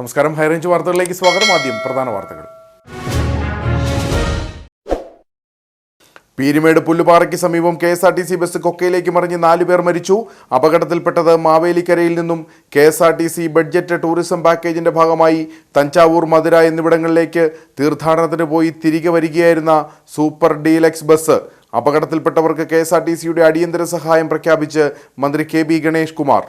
നമസ്കാരം, ഹൈറേഞ്ച് വാർത്തകളിലേക്ക് സ്വാഗതം. ആദ്യം പ്രധാന വാർത്തകൾ. പീരുമേട് പുല്ലുപാറയ്ക്ക് സമീപം KSRTC ബസ് കൊക്കയിലേക്ക് മറിഞ്ഞ് 4 പേർ മരിച്ചു. അപകടത്തിൽപ്പെട്ടത് മാവേലിക്കരയിൽ നിന്നും KSRTC ബഡ്ജറ്റ് ടൂറിസം പാക്കേജിന്റെ ഭാഗമായി തഞ്ചാവൂർ, മധുര എന്നിവിടങ്ങളിലേക്ക് തീർത്ഥാടനത്തിന് പോയി തിരികെ വരികയായിരുന്ന സൂപ്പർ ഡീലക്സ് ബസ്. അപകടത്തിൽപ്പെട്ടവർക്ക് KSRTCയുടെ അടിയന്തര സഹായം പ്രഖ്യാപിച്ച് മന്ത്രി KB ഗണേഷ് കുമാർ.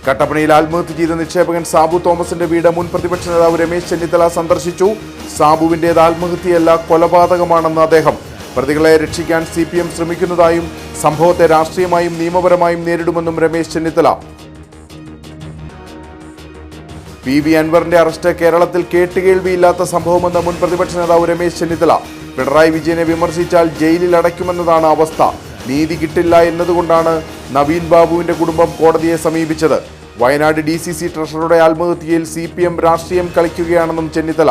കട്ടപ്പനയിൽ ആത്മഹത്യ ചെയ്ത നിക്ഷേപകൻ സാബു തോമസിന്റെ വീട് മുൻ പ്രതിപക്ഷ നേതാവ് രമേശ് ചെന്നിത്തല സന്ദർശിച്ചു. സാബുവിൻ്റേത് ആത്മഹത്യയല്ല, കൊലപാതകമാണെന്ന് അദ്ദേഹം. പ്രതികളെ രക്ഷിക്കാൻ CPM ശ്രമിക്കുന്നതായും സംഭവത്തെ രാഷ്ട്രീയമായും നിയമപരമായും നേരിടുമെന്നും രമേശ് ചെന്നിത്തല. PV അൻവറിന്റെ അറസ്റ്റ് കേരളത്തിൽ കേട്ടുകേൾവിയില്ലാത്ത സംഭവമെന്ന് മുൻ പ്രതിപക്ഷ നേതാവ് രമേശ് ചെന്നിത്തല. പിണറായി വിജയനെ വിമർശിച്ചാൽ ജയിലിൽ അടയ്ക്കുമെന്നതാണ് അവസ്ഥ. നീതി കിട്ടില്ല എന്നതുകൊണ്ടാണ് നവീൻ ബാബുവിന്റെ കുടുംബം കോടതിയെ സമീപിച്ചത്. വയനാട് DCC ട്രഷററുടെ ആത്മഹത്യയിൽ CPM രാഷ്ട്രീയം കളിക്കുകയാണെന്നും ചെന്നിത്തല.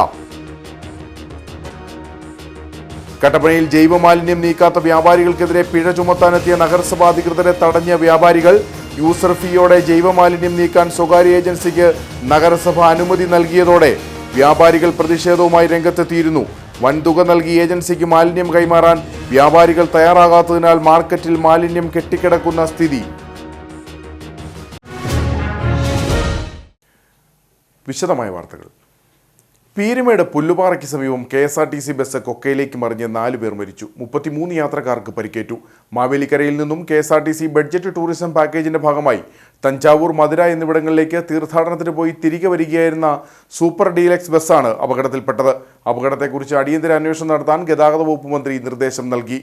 കട്ടപ്പനയിൽ ജൈവമാലിന്യം നീക്കാത്ത വ്യാപാരികൾക്കെതിരെ പിഴ ചുമത്താനെത്തിയ നഗരസഭാ അധികൃതരെ തടഞ്ഞ വ്യാപാരികൾ. യൂസർ ഫീയോടെ ജൈവമാലിന്യം നീക്കാൻ സ്വകാര്യ ഏജൻസിക്ക് നഗരസഭ അനുമതി നൽകിയതോടെ വ്യാപാരികൾ പ്രതിഷേധവുമായി രംഗത്തെത്തിയിരുന്നു. വൻതുക നൽകി ഏജൻസിക്ക് മാലിന്യം കൈമാറാൻ വ്യാപാരികൾ തയ്യാറാകാത്തതിനാൽ മാർക്കറ്റിൽ മാലിന്യം കെട്ടിക്കിടക്കുന്ന സ്ഥിതി. വിശദമായ വാർത്തകൾ. പീരുമേട് പുല്ലുപാറയ്ക്ക് സമീപം KSRTC ബസ് കൊക്കയിലേക്ക് മറിഞ്ഞ് 4 പേർ മരിച്ചു. 33 യാത്രക്കാർക്ക് പരിക്കേറ്റു. മാവേലിക്കരയിൽ നിന്നും KSRTC ബഡ്ജറ്റ് ടൂറിസം പാക്കേജിന്റെ ഭാഗമായി തഞ്ചാവൂർ, മധുര എന്നിവിടങ്ങളിലേക്ക് തീർത്ഥാടനത്തിന് പോയി തിരികെ വരികയായിരുന്ന സൂപ്പർ ഡീലക്സ് ബസ്സാണ് അപകടത്തിൽപ്പെട്ടത്. അപകടത്തെക്കുറിച്ച് അടിയന്തര അന്വേഷണം നടത്താൻ ഗതാഗത വകുപ്പ് മന്ത്രി നിർദ്ദേശം നൽകി.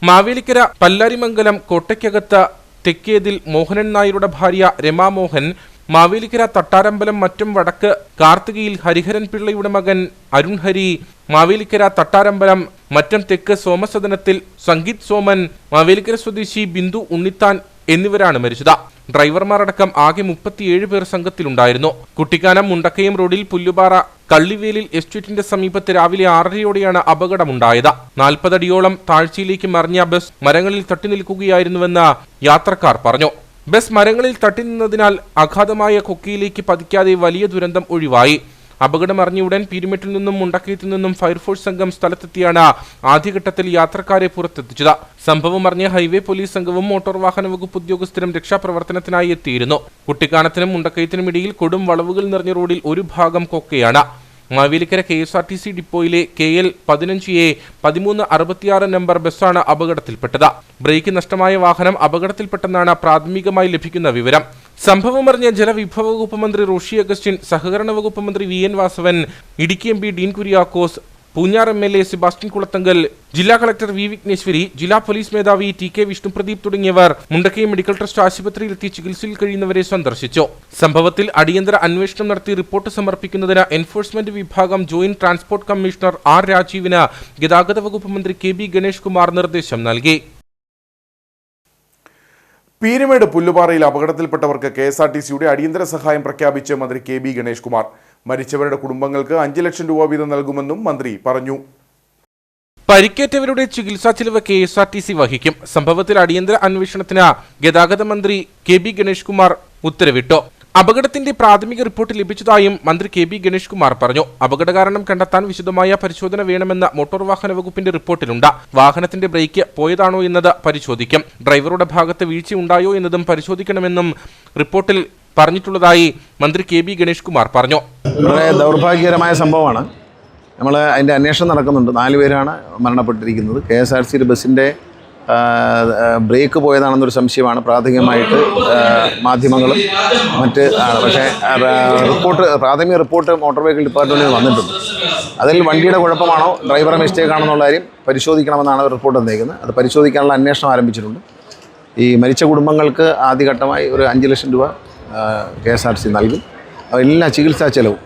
മാവേലിക്കര പല്ലാരിമംഗലം കോട്ടയ്ക്കകത്ത് തെക്കേതിൽ മോഹനൻ നായരുടെ ഭാര്യ രമാമോഹൻ, മാവേലിക്കര തട്ടാരമ്പലം മറ്റും വടക്ക് കാർത്തികയിൽ ഹരിഹരൻ പിള്ളയുടെ മകൻ അരുൺ ഹരി, മാവേലിക്കര തട്ടാരമ്പലം മറ്റം തെക്ക് സോമസദനത്തിൽ സംഗീത് സോമൻ, മാവേലിക്കര സ്വദേശി ബിന്ദു ഉണ്ണിത്താൻ എന്നിവരാണ് മരിച്ചത്. ഡ്രൈവർമാരടക്കം ആകെ 37 പേർ സംഘത്തിലുണ്ടായിരുന്നു. കുട്ടിക്കാനം മുണ്ടക്കയം റോഡിൽ പുല്ലുപാറ കള്ളിവേലിൽ എസ്റ്റേറ്റിന്റെ സമീപത്ത് രാവിലെ 6:30യോടെയാണ് അപകടമുണ്ടായത്. 40 അടിയോളം താഴ്ചയിലേക്ക് മറിഞ്ഞ ബസ് മരങ്ങളിൽ തട്ടി നിൽക്കുകയായിരുന്നുവെന്ന് യാത്രക്കാർ പറഞ്ഞു. ബസ് മരങ്ങളിൽ തട്ടി നിന്നതിനാൽ അഗാധമായ കൊക്കയിലേക്ക് പതിക്കാതെ വലിയ ദുരന്തം ഒഴിവായി. അപകടമറിഞ്ഞയുടൻ പീരുമേട്ടിൽ നിന്നും മുണ്ടക്കയത്തു നിന്നും ഫയർഫോഴ്സ് സംഘം സ്ഥലത്തെത്തിയാണ് ആദ്യഘട്ടത്തിൽ യാത്രക്കാരെ പുറത്തെത്തിച്ചത്. സംഭവം അറിഞ്ഞ ഹൈവേ പോലീസ് സംഘവും മോട്ടോർ വാഹന വകുപ്പ് ഉദ്യോഗസ്ഥരും രക്ഷാപ്രവർത്തനത്തിനായി എത്തിയിരുന്നു. കുട്ടിക്കാനത്തിനും മുണ്ടക്കയത്തിനും ഇടയിൽ കൊടും വളവുകൾ നിറഞ്ഞ റോഡിൽ ഒരു ഭാഗം കൊക്കയാണ്. മാവേലിക്കര KSRTC ഡിപ്പോയിലെ KL 15A 1366 നമ്പർ ബസ്സാണ് അപകടത്തിൽപ്പെട്ടത്. ബ്രേക്ക് നഷ്ടമായ വാഹനം അപകടത്തിൽപ്പെട്ടെന്നാണ് പ്രാഥമികമായി ലഭിക്കുന്ന വിവരം. സംഭവമറിഞ്ഞ ജലവിഭവ വകുപ്പ് മന്ത്രി റോഷി അഗസ്റ്റിൻ, സഹകരണ വകുപ്പ് മന്ത്രി VN Vasavan, Idukki MP Dean Kuriakose, Poonjar MLA Sebastian Kulathunkal, ജില്ലാ കളക്ടർ V വിഘ്നേശ്വരി, ജില്ലാ പോലീസ് മേധാവി TK വിഷ്ണുപ്രദീപ് തുടങ്ങിയവർ മുണ്ടക്കയം മെഡിക്കൽ ട്രസ്റ്റ് ആശുപത്രിയിലെത്തി ചികിത്സയിൽ കഴിയുന്നവരെ സന്ദർശിച്ചു. സംഭവത്തിൽ അടിയന്തര അന്വേഷണം നടത്തി റിപ്പോർട്ട് സമർപ്പിക്കുന്നതിന് എൻഫോഴ്സ്മെന്റ് വിഭാഗം ജോയിന്റ് ട്രാൻസ്പോർട്ട് കമ്മീഷണർ R രാജീവിന് ഗതാഗത വകുപ്പ് മന്ത്രി KB ഗണേഷ് കുമാർ നിർദ്ദേശം നൽകി. പീരുമേട് പുല്ലുപാറയിൽ അപകടത്തിൽപ്പെട്ടവർക്ക് KSRTCയുടെ അടിയന്തര സഹായം പ്രഖ്യാപിച്ച് മന്ത്രി KB ഗണേഷ് കുമാർ. മരിച്ചവരുടെ കുടുംബങ്ങൾക്ക് 5 ലക്ഷം രൂപ വീതം നൽകുമെന്നും മന്ത്രി പറഞ്ഞു. പരിക്കേറ്റവരുടെ ചികിത്സാ ചെലവ് KSRTC വഹിക്കും. സംഭവത്തിൽ അടിയന്തര അന്വേഷണത്തിന് ഗതാഗത മന്ത്രി KB ഗണേഷ് കുമാർ ഉത്തരവിട്ടു. അപകടത്തിന്റെ പ്രാഥമിക റിപ്പോർട്ട് ലഭിച്ചതായും മന്ത്രി KB ഗണേഷ് കുമാർ പറഞ്ഞു. അപകട കാരണം കണ്ടെത്താൻ വിശദമായ പരിശോധന വേണമെന്ന മോട്ടോർ വാഹന വകുപ്പിന്റെ റിപ്പോർട്ടിലുണ്ട്. വാഹനത്തിന്റെ ബ്രേക്ക് പോയതാണോ എന്നത് പരിശോധിക്കും. ഡ്രൈവറുടെ ഭാഗത്ത് വീഴ്ചയുണ്ടായോ എന്നതും പരിശോധിക്കണമെന്നും റിപ്പോർട്ടിൽ പറഞ്ഞിട്ടുള്ളതായി മന്ത്രി KB ഗണേഷ് കുമാർ പറഞ്ഞു. വളരെ ദൗർഭാഗ്യകരമായ സംഭവമാണ്. നമ്മൾ അതിൻ്റെ അന്വേഷണം നടക്കുന്നുണ്ട്. 4 പേരാണ് മരണപ്പെട്ടിരിക്കുന്നത്. KSRTC ബസ്സിൻ്റെ ബ്രേക്ക് പോയതാണെന്നൊരു സംശയമാണ് പ്രാഥമികമായിട്ട് മാധ്യമങ്ങളും മറ്റ്. പക്ഷേ പ്രാഥമിക റിപ്പോർട്ട് മോട്ടോർ വെഹിക്കിൾ ഡിപ്പാർട്ട്മെൻറ്റിൽ വന്നിട്ടുണ്ട്. അതിൽ വണ്ടിയുടെ കുഴപ്പമാണോ ഡ്രൈവറുടെ മിസ്റ്റേക്ക് ആണോ എന്നുള്ള കാര്യം പരിശോധിക്കണമെന്നാണ് റിപ്പോർട്ട് വന്നേക്കുന്നത്. അത് പരിശോധിക്കാനുള്ള അന്വേഷണം ആരംഭിച്ചിട്ടുണ്ട്. ഈ മരിച്ച കുടുംബങ്ങൾക്ക് ആദ്യഘട്ടമായി ഒരു 5 ലക്ഷം രൂപ KSRTC നൽകും. എല്ലാ ചികിത്സാ ചെലവും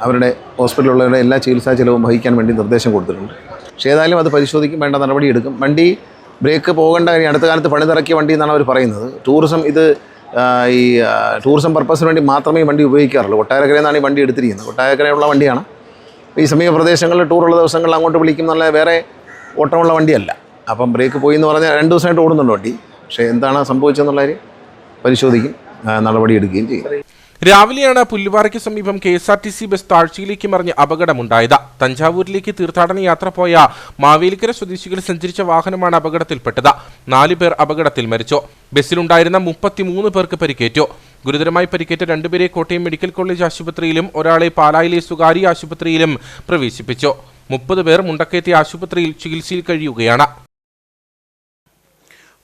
അവരുടെ ഹോസ്പിറ്റലിലുള്ളവരുടെ എല്ലാ ചികിത്സാ ചെലവും വഹിക്കാൻ വേണ്ടി നിർദ്ദേശം കൊടുത്തിട്ടുണ്ട്. പക്ഷേ ഏതായാലും അത് പരിശോധിക്കും, വേണ്ട നടപടിയെടുക്കും. വണ്ടി ബ്രേക്ക് പോകേണ്ട കാര്യം അടുത്ത കാലത്ത് പണിതിറക്കിയ വണ്ടി എന്നാണ് അവർ പറയുന്നത്. ടൂറിസം പർപ്പസിന് വേണ്ടി മാത്രമേ ഈ വണ്ടി ഉപയോഗിക്കാറുള്ളൂ. കൊട്ടാരക്കരയിൽ നിന്നാണ് ഈ വണ്ടി എടുത്തിരിക്കുന്നത്. കൊട്ടാരക്കരയുള്ള വണ്ടിയാണ്. ഈ സമീപ പ്രദേശങ്ങളിൽ ടൂറുള്ള ദിവസങ്ങളിൽ അങ്ങോട്ട് വിളിക്കും എന്നുള്ള വേറെ ഓട്ടമുള്ള വണ്ടിയല്ല. അപ്പം ബ്രേക്ക് പോയി എന്ന് പറഞ്ഞാൽ 2 ദിവസമായിട്ട് ഓടുന്നുണ്ട് വണ്ടി. പക്ഷേ എന്താണ് സംഭവിച്ചതെന്നുള്ള കാര്യം പരിശോധിക്കും. നടപടിയെടുക്കുകയും ചെയ്യും. രാവിലെയാണ് പുല്ലുപാറയ്ക്ക് സമീപം KSRTC ബസ് താഴ്ചയിലേക്ക് മറിഞ്ഞ് അപകടമുണ്ടായത്. തഞ്ചാവൂരിലേക്ക് തീർത്ഥാടന യാത്ര പോയ മാവേലിക്കര സ്വദേശികൾ സഞ്ചരിച്ച വാഹനമാണ് അപകടത്തിൽപ്പെട്ടത്. 4 പേർ അപകടത്തിൽ മരിച്ചു. ബസ്സിലുണ്ടായിരുന്ന 33 പേർക്ക് പരിക്കേറ്റു. ഗുരുതരമായി പരിക്കേറ്റ 2 പേരെ കോട്ടയം മെഡിക്കൽ കോളേജ് ആശുപത്രിയിലും ഒരാളെ പാലായിലെ സ്വകാര്യ ആശുപത്രിയിലും പ്രവേശിപ്പിച്ചു. 30 പേർ മുണ്ടക്കയത്തെ ആശുപത്രിയിൽ ചികിത്സയിൽ കഴിയുകയാണ്.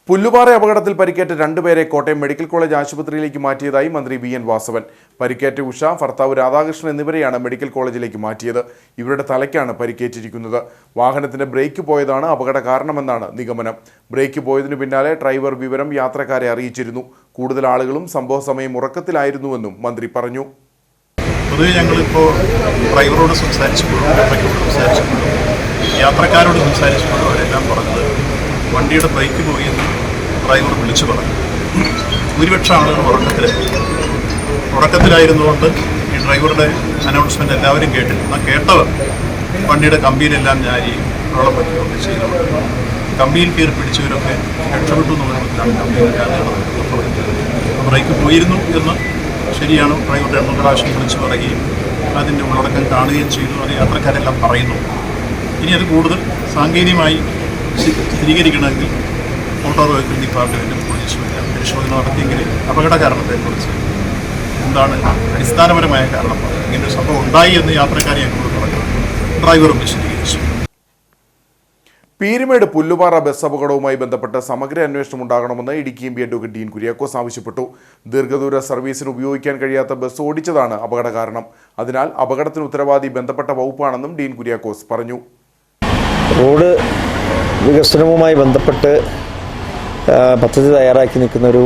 പുല്ലുപാറ അപകടത്തിൽ പരിക്കേറ്റ 2 പേരെ കോട്ടയം മെഡിക്കൽ കോളേജ് ആശുപത്രിയിലേക്ക് മാറ്റിയതായി മന്ത്രി VN വാസവൻ. പരിക്കേറ്റ ഉഷ, ഭർത്താവ് രാധാകൃഷ്ണൻ എന്നിവരെയാണ് മെഡിക്കൽ കോളേജിലേക്ക് മാറ്റിയത്. ഇവരുടെ തലയ്ക്കാണ് പരിക്കേറ്റിരിക്കുന്നത്. വാഹനത്തിന്റെ ബ്രേക്ക് പോയതാണ് അപകട കാരണമെന്നാണ് നിഗമനം. ബ്രേക്ക് പോയതിനു പിന്നാലെ ഡ്രൈവർ വിവരം യാത്രക്കാരെ അറിയിച്ചിരുന്നു. കൂടുതൽ ആളുകളും സംഭവ സമയം ഉറക്കത്തിലായിരുന്നുവെന്നും മന്ത്രി പറഞ്ഞു. പൊതുവെ ഞങ്ങളിപ്പോൾ ഡ്രൈവറോട് സംസാരിച്ചപ്പോഴും യാത്രക്കാരോട് സംസാരിച്ചപ്പോഴും അവരെല്ലാം പറഞ്ഞത് വണ്ടിയുടെ ബ്രേക്ക് പോയി എന്ന് ഡ്രൈവർ വിളിച്ചു പറഞ്ഞു. ഭൂരിപക്ഷം ആളുകൾ ഉറക്കത്തിലായിരുന്നുകൊണ്ട് ഈ ഡ്രൈവറുടെ അനൗൺസ്മെൻറ്റ് എല്ലാവരും കേട്ടില്ല. എന്നാൽ കേട്ടവർ വണ്ടിയുടെ കമ്പിയിലെല്ലാം ഞാരിയും വെള്ളം പറ്റുകയൊക്കെ ചെയ്തു. കമ്പിയിൽ കയറി പിടിച്ചവരൊക്കെ രക്ഷപ്പെട്ടു എന്ന് പറയുമ്പോഴാണ് കമ്പിയിൽ ബ്രേക്ക് പോയിരുന്നു എന്ന് ശരിയാണ്. ഡ്രൈവറുടെ 2 പ്രാവശ്യം വിളിച്ചു പറയുകയും അതിൻ്റെ ഉള്ളടക്കം കാണുകയും ചെയ്തു. അത് യാത്രക്കാരെല്ലാം പറയുന്നു. ഇനി അത് കൂടുതൽ സാങ്കേതികമായി സ്ഥിരീകരിക്കണമെങ്കിൽ മോട്ടോർ വെഹിക്കിൾ ഡിപ്പാർട്ട്മെൻറ്റും പോലീസും എല്ലാം പരിശോധന നടത്തിയെങ്കിൽ അപകട കാരണത്തെക്കുറിച്ച് എന്താണ് അടിസ്ഥാനപരമായ കാരണം ഇങ്ങനൊരു സംഭവം ഉണ്ടായി എന്ന് യാത്രക്കാരെ ഞങ്ങളോട് പറഞ്ഞു. ഡ്രൈവറും വിശദീകരിച്ചു. പീരുമേട് പുല്ലുപാറ ബസ് അപകടവുമായി ബന്ധപ്പെട്ട് സമഗ്ര അന്വേഷണം ഉണ്ടാകണമെന്ന് ഇടുക്കി MP അഡ്വക്കേറ്റ് ഡീൻ കുര്യാക്കോസ് ആവശ്യപ്പെട്ടു. ദീർഘദൂര സർവീസിന് ഉപയോഗിക്കാൻ കഴിയാത്ത ബസ് ഓടിച്ചതാണ് അപകട കാരണം. അതിനാൽ അപകടത്തിന് ഉത്തരവാദി ബന്ധപ്പെട്ട വകുപ്പാണെന്നും ഡീൻ കുര്യാക്കോസ് പറഞ്ഞു. റോഡ് വികസനവുമായി ബന്ധപ്പെട്ട് പദ്ധതി തയ്യാറാക്കി നിൽക്കുന്നൊരു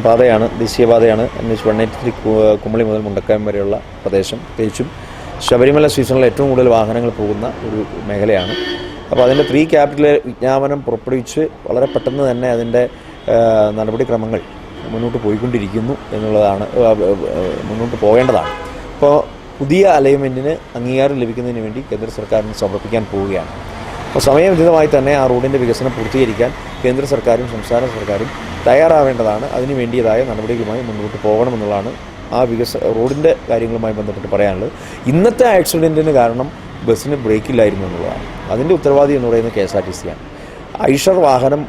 പാതയാണ്, ദേശീയപാതയാണ് NH-183 കുമളി മുതൽ മുണ്ടക്കയം വരെയുള്ള പ്രദേശം. പ്രത്യേകിച്ചും ശബരിമല സീസണിൽ ഏറ്റവും കൂടുതൽ വാഹനങ്ങൾ പോകുന്ന ഒരു മേഖലയാണ്. അപ്പോൾ അതിൻ്റെ പ്രീ ക്യാപിറ്റൽ വിജ്ഞാപനം പുറപ്പെടുവിച്ച് വളരെ പെട്ടെന്ന് തന്നെ അതിൻ്റെ നടപടിക്രമങ്ങൾ മുന്നോട്ട് പോയിക്കൊണ്ടിരിക്കുന്നു എന്നുള്ളതാണ്, മുന്നോട്ട് പോകേണ്ടതാണ്. അപ്പോൾ പുതിയ അലൈൻമെൻറ്റിന് അംഗീകാരം ലഭിക്കുന്നതിന് വേണ്ടി കേന്ദ്ര സർക്കാരിന് സമർപ്പിക്കാൻ പോവുകയാണ്. അപ്പോൾ സമയബന്ധിതമായി തന്നെ ആ റോഡിൻ്റെ വികസനം പൂർത്തീകരിക്കാൻ കേന്ദ്ര സർക്കാരും സംസ്ഥാന സർക്കാരും തയ്യാറാവേണ്ടതാണ്. അതിന് വേണ്ടിയതായ നടപടികളുമായി മുന്നോട്ട് പോകണമെന്നുള്ളതാണ് ആ റോഡിൻ്റെ കാര്യങ്ങളുമായി ബന്ധപ്പെട്ട് പറയാനുള്ളത്. ഇന്നത്തെ ആക്സിഡൻറ്റിന് കാരണം ബസ്സിന് ബ്രേക്കില്ലായിരുന്നു എന്നുള്ളതാണ്. അതിൻ്റെ ഉത്തരവാദി എന്ന് പറയുന്നത് KSRTC ആണ്. ഐഷർ വാഹനം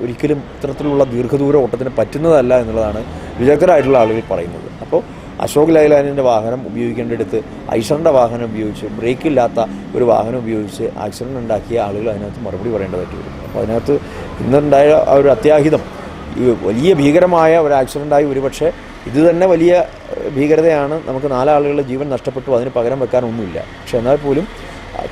ഒരിക്കലും ഇത്തരത്തിലുള്ള ദീർഘദൂര ഓട്ടത്തിന് പറ്റുന്നതല്ല എന്നുള്ളതാണ് വിദഗ്ധരായിട്ടുള്ള ആളുകൾ പറയുന്നത്. അപ്പോൾ അശോക് ലൈലാൻഡിൻ്റെ വാഹനം ഉപയോഗിക്കേണ്ടടുത്ത് ഐഷറിൻ്റെ വാഹനം ഉപയോഗിച്ച് ബ്രേക്കില്ലാത്ത ഒരു വാഹനം ഉപയോഗിച്ച് ആക്സിഡൻറ്റ് ഉണ്ടാക്കിയ ആളുകൾ അതിനകത്ത് മറുപടി പറയേണ്ടതായിട്ട് വരും. അപ്പോൾ അതിനകത്ത് ഇന്നുണ്ടായ ആ ഒരു അത്യാഹിതം വലിയ ഭീകരമായ ഒരു ആക്സിഡൻ്റായി ഒരുപക്ഷെ ഇത് തന്നെ വലിയ ഭീകരതയാണ്. നമുക്ക് 4 ആളുകളുടെ ജീവൻ നഷ്ടപ്പെട്ടു, അതിന് പകരം വെക്കാനൊന്നുമില്ല. പക്ഷെ എന്നാൽ പോലും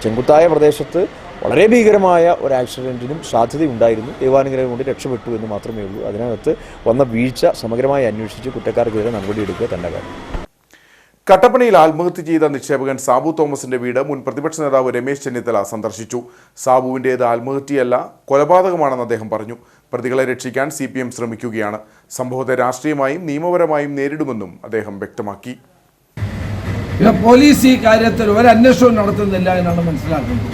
ചെങ്കുത്തായ പ്രദേശത്ത് വളരെ ഭീകരമായ ഒരു ആക്സിഡൻറ്റിനും സാധ്യതയുണ്ടായിരുന്നു. ദൈവാനുഗ്രഹം കൊണ്ട് രക്ഷപ്പെട്ടു എന്ന് മാത്രമേ ഉള്ളൂ. അതിനകത്ത് വന്ന വീഴ്ച സമഗ്രമായി അന്വേഷിച്ച് കുറ്റക്കാർക്കെതിരെ നടപടിയെടുക്കുക തന്നെ വേണം. കട്ടപ്പനയിൽ ആത്മഹത്യ ചെയ്ത നിക്ഷേപകൻ സാബു തോമസിന്റെ വീട് മുൻ പ്രതിപക്ഷ നേതാവ് രമേശ് ചെന്നിത്തല സന്ദർശിച്ചു. സാബുവിൻ്റേത് ആത്മഹത്യയല്ല, കൊലപാതകമാണെന്ന് അദ്ദേഹം പറഞ്ഞു. പ്രതികളെ രക്ഷിക്കാൻ CPM ശ്രമിക്കുകയാണ്. സംഭവത്തെ രാഷ്ട്രീയമായും നിയമപരമായും നേരിടുമെന്നും അദ്ദേഹം വ്യക്തമാക്കി. പോലീസ് ഈ കാര്യത്തിൽ ഒരു അന്വേഷണവും നടത്തുന്നില്ല എന്നാണ് മനസ്സിലാക്കുന്നത്.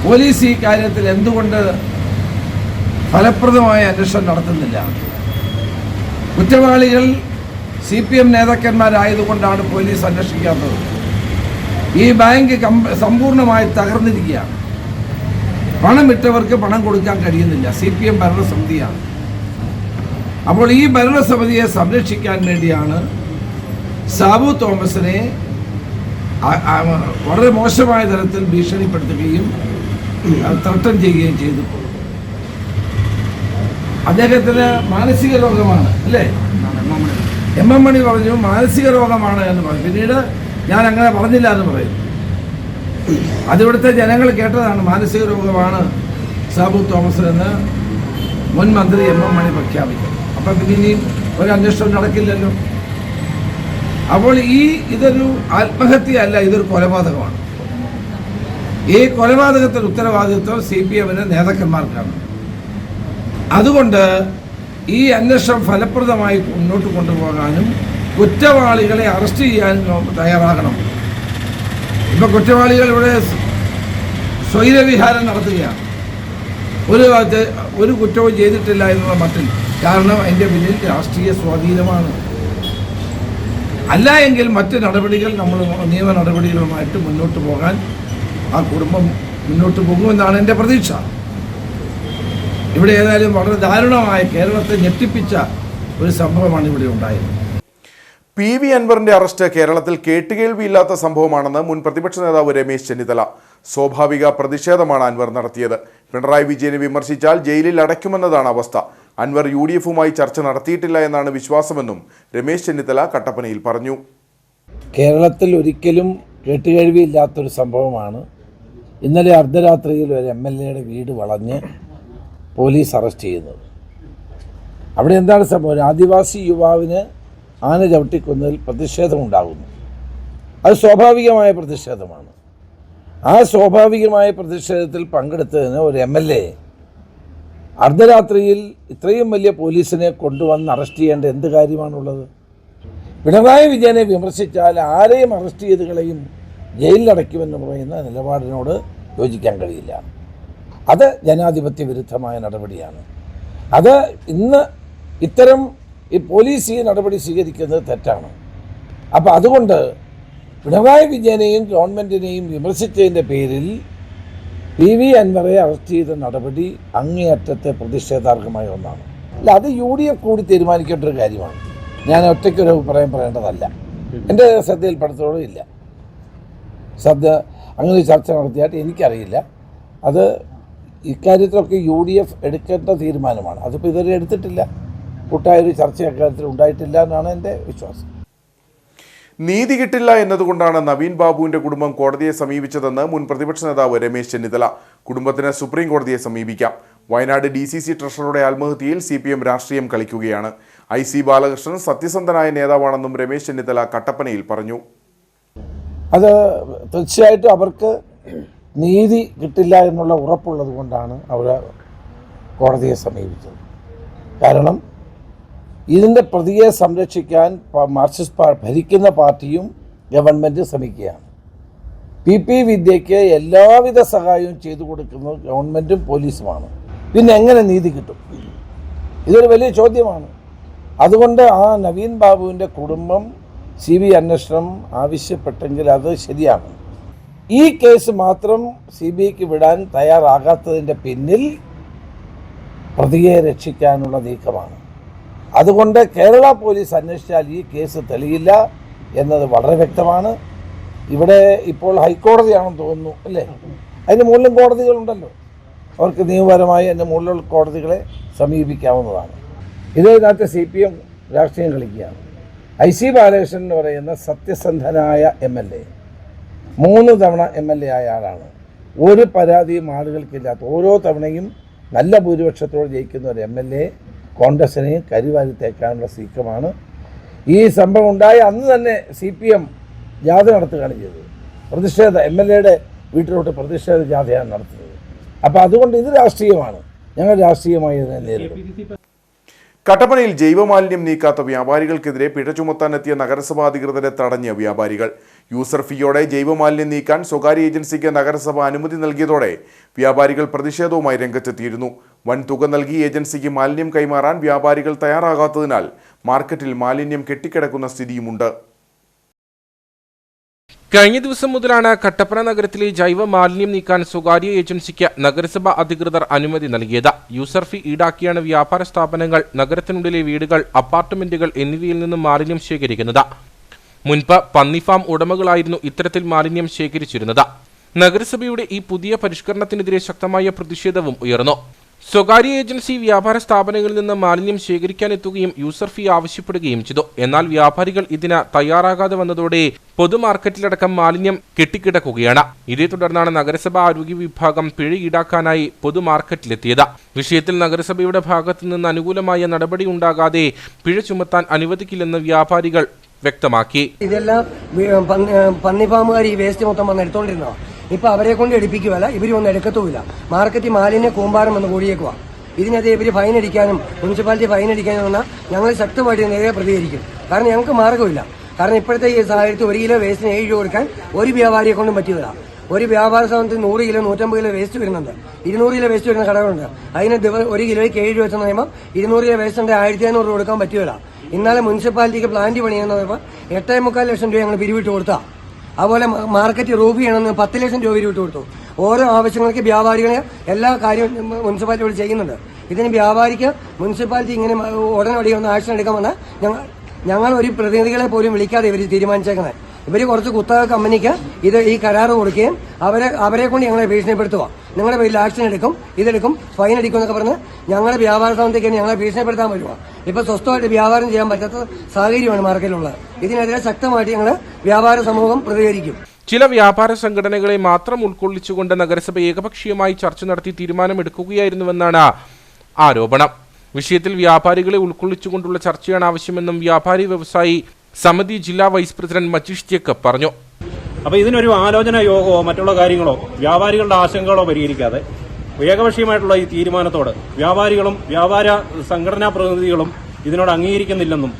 പോലീസ് ഈ കാര്യത്തിൽ എന്തുകൊണ്ട് ഫലപ്രദമായ അന്വേഷണം നടത്തുന്നില്ല? കുറ്റവാളികൾ CPM നേതാക്കന്മാരായതുകൊണ്ടാണ് പോലീസ് അന്വേഷിക്കാത്തത്. ഈ ബാങ്ക് സമ്പൂർണ്ണമായി തകർന്നിരിക്കുകയാണ്. പണം ഇട്ടവർക്ക് പണം കൊടുക്കാൻ കഴിയുന്നില്ല. CPM ഭരണസമിതിയാണ്. അപ്പോൾ ഈ ഭരണസമിതിയെ സംരക്ഷിക്കാൻ വേണ്ടിയാണ് സാബു തോമസിനെ വളരെ മോശമായ തരത്തിൽ ഭീഷണിപ്പെടുത്തുകയും ത്രട്ടൻ ചെയ്യുകയും ചെയ്തു. അദ്ദേഹത്തിന് മാനസിക രോഗമാണ് അല്ലേ? MM മണി പറഞ്ഞു മാനസിക രോഗമാണ് എന്ന് പറഞ്ഞു. പിന്നീട് ഞാൻ അങ്ങനെ പറഞ്ഞില്ല എന്ന് പറയും. അതിവിടുത്തെ ജനങ്ങൾ കേട്ടതാണ്. മാനസിക രോഗമാണ് സാബു തോമസ് എന്ന് മുൻ മന്ത്രി MM മണി പ്രഖ്യാപിക്കും. അപ്പം പിന്നെ ഇനിയും ഒരു അന്വേഷണം നടക്കില്ലല്ലോ. അപ്പോൾ ഇതൊരു ആത്മഹത്യയല്ല, ഇതൊരു കൊലപാതകമാണ്. ഈ കൊലപാതകത്തിന് ഉത്തരവാദിത്വം CPM നേതാക്കന്മാർക്കാണ്. അതുകൊണ്ട് ഈ അന്വേഷണം ഫലപ്രദമായി മുന്നോട്ട് കൊണ്ടുപോകാനും കുറ്റവാളികളെ അറസ്റ്റ് ചെയ്യാനും തയ്യാറാകണം. ഇപ്പം കുറ്റവാളികൾ ഇവിടെ സ്വൈരവിഹാരം നടത്തുകയാണ്. ഒരു കുറ്റവും ചെയ്തിട്ടില്ല എന്നുള്ള മട്ടിൽ കാരണം അതിൻ്റെ പിന്നിൽ രാഷ്ട്രീയ സ്വാധീനമാണ്. അല്ല എങ്കിൽ മറ്റ് നടപടികൾ നമ്മൾ നിയമ നടപടികളുമായിട്ട് മുന്നോട്ട് പോകാൻ ആ കുടുംബം മുന്നോട്ട് പോകുമെന്നാണ് എൻ്റെ പ്രതീക്ഷ. ഇവിടെ ഏതായാലും വളരെ ദാരുണമായ കേരളത്തെ ഞെട്ടിപ്പിച്ച ഒരു സംഭവമാണ് ഇവിടെ ഉണ്ടായത്. PV അൻവറിന്റെ അറസ്റ്റ് കേരളത്തിൽ കേട്ടുകേൾവിയില്ലാത്ത സംഭവമാണെന്ന് മുൻ പ്രതിപക്ഷ നേതാവ് രമേശ് ചെന്നിത്തല. സ്വാഭാവിക പ്രതിഷേധമാണ് അൻവർ നടത്തിയത്. പിണറായി വിജയനെ വിമർശിച്ചാൽ ജയിലിൽ അടയ്ക്കുമെന്നതാണ് അവസ്ഥ. അൻവർ UDF-ഉമായി ചർച്ച നടത്തിയിട്ടില്ല എന്നാണ് വിശ്വാസമെന്നും രമേശ് ചെന്നിത്തല കട്ടപ്പനയിൽ പറഞ്ഞു. കേരളത്തിൽ ഒരിക്കലും കേട്ടുകേൾവിയില്ലാത്തൊരു സംഭവമാണ് ഇന്നലെ അർദ്ധരാത്രിയിൽ ഒരു MLA-യുടെ വീട് വളഞ്ഞ് പോലീസ് അറസ്റ്റ് ചെയ്യുന്നത്. അവിടെ എന്താണ് സംഭവം? ഒരു ആദിവാസി യുവാവിന് ആന ചവിട്ടിക്കൊന്നതിൽ പ്രതിഷേധമുണ്ടാകുന്നു. അത് സ്വാഭാവികമായ പ്രതിഷേധമാണ്. ആ സ്വാഭാവികമായ പ്രതിഷേധത്തിൽ പങ്കെടുത്തതിന് ഒരു MLA അർദ്ധരാത്രിയിൽ ഇത്രയും വലിയ പോലീസിനെ കൊണ്ടുവന്ന് അറസ്റ്റ് ചെയ്യേണ്ട എന്ത് കാര്യമാണുള്ളത്? പിണറായി വിജയനെ വിമർശിച്ചാൽ ആരെയും അറസ്റ്റ് ചെയ്ത് കളയും, ജയിലിലടയ്ക്കുമെന്ന് പറയുന്ന നിലപാടിനോട് യോജിക്കാൻ കഴിയില്ല. അത് ജനാധിപത്യ വിരുദ്ധമായ നടപടിയാണ്. അത് ഇന്ന് ഇത്തരം ഈ പോലീസ് ഈ നടപടി സ്വീകരിക്കുന്നത് തെറ്റാണ്. അപ്പോൾ അതുകൊണ്ട് പിണറായി വിജയനെയും ഗവൺമെൻറ്റിനെയും വിമർശിച്ചതിൻ്റെ പേരിൽ PV അൻവറെ അറസ്റ്റ് ചെയ്ത നടപടി അങ്ങേയറ്റത്തെ പ്രതിഷേധാർഹമായ ഒന്നാണ്. അല്ല, അത് UDF കൂടി തീരുമാനിക്കേണ്ട ഒരു കാര്യമാണ്. ഞാൻ ഒറ്റയ്ക്കൊരു അഭിപ്രായം പറയേണ്ടതല്ല. എൻ്റെ ശ്രദ്ധയിൽപ്പെടുത്തോളം ഇല്ല. അങ്ങനെ ചർച്ച നടത്തിയായിട്ട് എനിക്കറിയില്ല. അത് ഇക്കാര്യത്തിലൊക്കെ UDF എടുക്കേണ്ട തീരുമാനമാണ്. അതിപ്പോൾ ഇതുവരെ എടുത്തിട്ടില്ല. കൂട്ടായൊരു ചർച്ച അക്കാര്യത്തിൽ ഉണ്ടായിട്ടില്ല എന്നാണ് എൻ്റെ വിശ്വാസം. നീതി കിട്ടില്ല എന്നതുകൊണ്ടാണ് നവീൻ ബാബുവിന്റെ കുടുംബം കോടതിയെ സമീപിച്ചതെന്ന് മുൻ പ്രതിപക്ഷ നേതാവ് രമേശ് ചെന്നിത്തല. കുടുംബത്തിന് സുപ്രീം കോടതിയെ സമീപിക്കാം. വയനാട് DCC ട്രഷററുടെ ആത്മഹത്യയിൽ CPM രാഷ്ട്രീയം കളിക്കുകയാണ്. IC ബാലകൃഷ്ണൻ സത്യസന്ധനായ നേതാവാണെന്നും രമേശ് ചെന്നിത്തല കട്ടപ്പനയിൽ പറഞ്ഞു. അത് തീർച്ചയായിട്ടും അവർക്ക് നീതി കിട്ടില്ല എന്നുള്ള ഉറപ്പുള്ളത് കൊണ്ടാണ് അവർ കോടതിയെ സമീപിച്ചത്. കാരണം ഇതിൻ്റെ പ്രതിയെ സംരക്ഷിക്കാൻ മാർക്സിസ്റ്റ് ഭരിക്കുന്ന പാർട്ടിയും ഗവൺമെൻറ് ശ്രമിക്കുകയാണ്. PP വിദ്യയ്ക്ക് എല്ലാവിധ സഹായവും ചെയ്തു കൊടുക്കുന്നത് ഗവൺമെൻറ്റും പോലീസുമാണ്. പിന്നെ എങ്ങനെ നീതി കിട്ടും? ഇതൊരു വലിയ ചോദ്യമാണ്. അതുകൊണ്ട് ആ നവീൻ ബാബുവിൻ്റെ കുടുംബം CBI അന്വേഷണം ആവശ്യപ്പെട്ടെങ്കിൽ അത് ശരിയാണ്. ഈ കേസ് മാത്രം CBIക്ക് വിടാൻ തയ്യാറാകാത്തതിൻ്റെ പിന്നിൽ പ്രതിയെ രക്ഷിക്കാനുള്ള നീക്കമാണ്. അതുകൊണ്ട് കേരള പോലീസ് അന്വേഷിച്ചാൽ ഈ കേസ് തെളിയില്ല എന്നത് വളരെ വ്യക്തമാണ്. ഇവിടെ ഇപ്പോൾ ഹൈക്കോടതിയാണെന്ന് തോന്നുന്നു, അല്ലേ? അതിന് മുകളിലും കോടതികളുണ്ടല്ലോ. അവർക്ക് നിയമപരമായി അതിൻ്റെ മുകളിലുള്ള കോടതികളെ സമീപിക്കാവുന്നതാണ്. ഇതിനകത്ത് CPM രാഷ്ട്രീയം കളിക്കുകയാണ്. IC ബാലകൃഷ്ണൻ എന്ന് പറയുന്ന സത്യസന്ധനായ MLA, 3 തവണ MLA ആയ ആളാണ്. ഒരു പരാതിയും ആളുകൾക്കില്ലാത്ത, ഓരോ തവണയും നല്ല ഭൂരിപക്ഷത്തോടെ ജയിക്കുന്ന ഒരു MLA കോൺഗ്രസിനെയും കരിവാരി തേക്കാനുള്ള നീക്കമാണ്. ഈ സംഭവം ഉണ്ടായ അന്ന് തന്നെ CPM ജാഥ നടത്തുകയാണ് ചെയ്തത്. പ്രതിഷേധ MLA-യുടെ വീട്ടിലോട്ട് പ്രതിഷേധ ജാഥയാണ് നടത്തുന്നത്. അപ്പോൾ അതുകൊണ്ട് ഇത് രാഷ്ട്രീയമാണ്. ഞങ്ങൾ രാഷ്ട്രീയമായി ഇതിനെ നേരിടും. കട്ടപ്പനയിൽ ജൈവമാലിന്യം നീക്കാത്ത വ്യാപാരികൾക്കെതിരെ പിഴ ചുമത്താനെത്തിയ നഗരസഭാ അധികൃതരെ തടഞ്ഞ വ്യാപാരികൾ. യൂസർ ഫീയോടെ ജൈവമാലിന്യം നീക്കാൻ സ്വകാര്യ ഏജൻസിക്ക് നഗരസഭ അനുമതി നൽകിയതോടെ വ്യാപാരികൾ പ്രതിഷേധവുമായി രംഗത്തെത്തിയിരുന്നു. വൻ തുക നൽകി ഏജൻസിക്ക് മാലിന്യം കൈമാറാൻ വ്യാപാരികൾ തയ്യാറാകാത്തതിനാൽ മാർക്കറ്റിൽ മാലിന്യം കെട്ടിക്കിടക്കുന്ന സ്ഥിതിയുമുണ്ട്. കഴിഞ്ഞ ദിവസം മുതലാണ് കട്ടപ്പന നഗരത്തിലെ ജൈവ മാലിന്യം നീക്കാൻ സ്വകാര്യ ഏജൻസിക്ക് നഗരസഭ അധികൃതർ അനുമതി നൽകിയത്. യൂസർ ഫീ ഈടാക്കിയാണ് വ്യാപാര സ്ഥാപനങ്ങൾ, നഗരത്തിനുള്ളിലെ വീടുകൾ, അപ്പാർട്ട്മെന്റുകൾ എന്നിവയിൽ നിന്നും മാലിന്യം ശേഖരിക്കുന്നത്. മുൻപ് പന്നി ഫാം ഉടമകളായിരുന്നു ഇത്തരത്തിൽ മാലിന്യം ശേഖരിച്ചിരുന്നത്. നഗരസഭയുടെ ഈ പുതിയ പരിഷ്കരണത്തിനെതിരെ ശക്തമായ പ്രതിഷേധവും ഉയർന്നു. സ്വകാര്യ ഏജൻസി വ്യാപാര സ്ഥാപനങ്ങളിൽ നിന്ന് മാലിന്യം ശേഖരിക്കാനെത്തുകയും യൂസർ ഫീ ആവശ്യപ്പെടുകയും ചെയ്തു. എന്നാൽ വ്യാപാരികൾ ഇതിന് തയ്യാറാകാതെ വന്നതോടെ പൊതുമാർക്കറ്റിലടക്കം മാലിന്യം കെട്ടിക്കിടക്കുകയാണ്. ഇതേ തുടർന്നാണ് നഗരസഭാ ആരോഗ്യ വിഭാഗം പിഴ ഈടാക്കാനായി പൊതുമാർക്കറ്റിലെത്തിയത്. വിഷയത്തിൽ നഗരസഭയുടെ ഭാഗത്തു നിന്ന് അനുകൂലമായ നടപടി ഉണ്ടാകാതെ പിഴ ചുമത്താൻ അനുവദിക്കില്ലെന്ന് വ്യാപാരികൾ വ്യക്തമാക്കി. ഇതെല്ലാം പന്നിഫാമുകാർ ഈ വേസ്റ്റ് മൊത്തം വന്ന് എടുത്തോണ്ടിരുന്നോ. ഇപ്പൊ അവരെ കൊണ്ട് എടുപ്പിക്കുവല്ല, ഇവരൊന്നും എടുക്കത്തുമില്ല. മാർക്കറ്റ് മാലിന്യ കൂമ്പാരം വന്ന് കൂടിയേക്കുവാ. ഇതിനെതിരെ ഇവർ ഫൈൻ അടിക്കാനും മുനിസിപ്പാലിറ്റി ഫൈൻ അടിക്കാനും വന്നാൽ ഞങ്ങൾ ശക്തമായിട്ട് ഇതിനെതിരെ പ്രതികരിക്കും. കാരണം ഞങ്ങൾക്ക് മാർഗ്ഗമില്ല. കാരണം ഇപ്പോഴത്തെ ഈ സാഹചര്യത്തിൽ 1 കിലോ വേസ്റ്റിന് 7 രൂപ കൊടുക്കാൻ ഒരു വ്യാപാരിയെ കൊണ്ടും പറ്റിയതല്ല. ഒരു വ്യാപാര സ്ഥാപനത്തിൽ 100 കിലോ 150 കിലോ വേസ്റ്റ് വരുന്നുണ്ട്. 200 കിലോ വേസ്റ്റ് വരുന്ന കടകളുണ്ട്. അതിന് 1 കിലോയ്ക്ക് 7 രൂപ വെച്ചെന്ന് പറയുമ്പോൾ 200 കിലോ വേസ്റ്റ് ഉണ്ട് 1500 രൂപ കൊടുക്കാൻ പറ്റുകയില്ല. ഇന്നലെ മുനിസിപ്പാലിറ്റിക്ക് പ്ലാന്റ് പണിയെന്ന് പറയുമ്പോൾ 8.25 ലക്ഷം രൂപ ഞങ്ങൾ പിരിവിട്ട് കൊടുത്താൽ, അതുപോലെ മാർക്കറ്റ് റൂഫ് ചെയ്യണമെന്ന് 10 ലക്ഷം രൂപ പിരിവിട്ട് കൊടുത്തു. ഓരോ ആവശ്യങ്ങൾക്ക് വ്യാപാരികളെ എല്ലാ കാര്യവും മുനിസിപ്പാലിറ്റി ചെയ്യുന്നുണ്ട്. ഇതിന് വ്യാപാരിക്ക് മുനിസിപ്പാലിറ്റി ഇങ്ങനെ ഉടനടി ഒന്ന് ആക്ഷൻ എടുക്കാമെന്ന് ഞങ്ങൾ ഒരു പ്രതിനിധികളെ പോലും വിളിക്കാതെ ഇവർ തീരുമാനിച്ചേക്കുന്നത്. ഇവർ കുറച്ച് കുത്തക കമ്പനിക്ക് ഈ കരാറ് കൊടുക്കുകയും അവരെ കൊണ്ട് ഞങ്ങളെ ഭീഷണിപ്പെടുത്തുക. നിങ്ങളുടെ പേരിൽ ആക്ഷൻ എടുക്കും, ഇതെടുക്കും, ഫൈൻ അടിക്കും എന്നൊക്കെ പറഞ്ഞ് ഞങ്ങളുടെ വ്യാപാര സ്ഥാപനത്തേക്ക് ഞങ്ങളെ ഭീഷണിപ്പെടുത്താൻ പറ്റുക. ഇപ്പൊ സ്വസ്ഥമായിട്ട് വ്യാപാരം ചെയ്യാൻ പറ്റാത്ത സാഹചര്യമാണ് മാർക്കറ്റിലുള്ളത്. ഇതിനെതിരെ ശക്തമായിട്ട് ഞങ്ങൾ വ്യാപാര സമൂഹം പ്രതികരിക്കും. ചില വ്യാപാര സംഘടനകളെ മാത്രം ഉൾക്കൊള്ളിച്ചുകൊണ്ട് നഗരസഭ ഏകപക്ഷീയമായി ചർച്ച നടത്തി തീരുമാനമെടുക്കുകയായിരുന്നുവെന്നാണ് ആരോപണം. വിഷയത്തിൽ വ്യാപാരികളെ ഉൾക്കൊള്ളിച്ചുകൊണ്ടുള്ള ചർച്ചയാണ് ആവശ്യമെന്നും വ്യാപാരി വ്യവസായി സമിതി ജില്ലാ വൈസ് പ്രസിഡന്റ് മജീഷ് ജേക്കബ് പറഞ്ഞു. അപ്പോൾ ഇതിനൊരു ആലോചന യോഗമോ മറ്റുള്ള കാര്യങ്ങളോ വ്യാപാരികളുടെ ആശങ്കകളോ പരിഹരിക്കാതെ ഏകപക്ഷീയമായിട്ടുള്ള ഈ തീരുമാനത്തോട് വ്യാപാരികളും വ്യാപാര സംഘടനാ പ്രതിനിധികളും ഇതിനോട് അംഗീകരിക്കുന്നില്ലെന്നും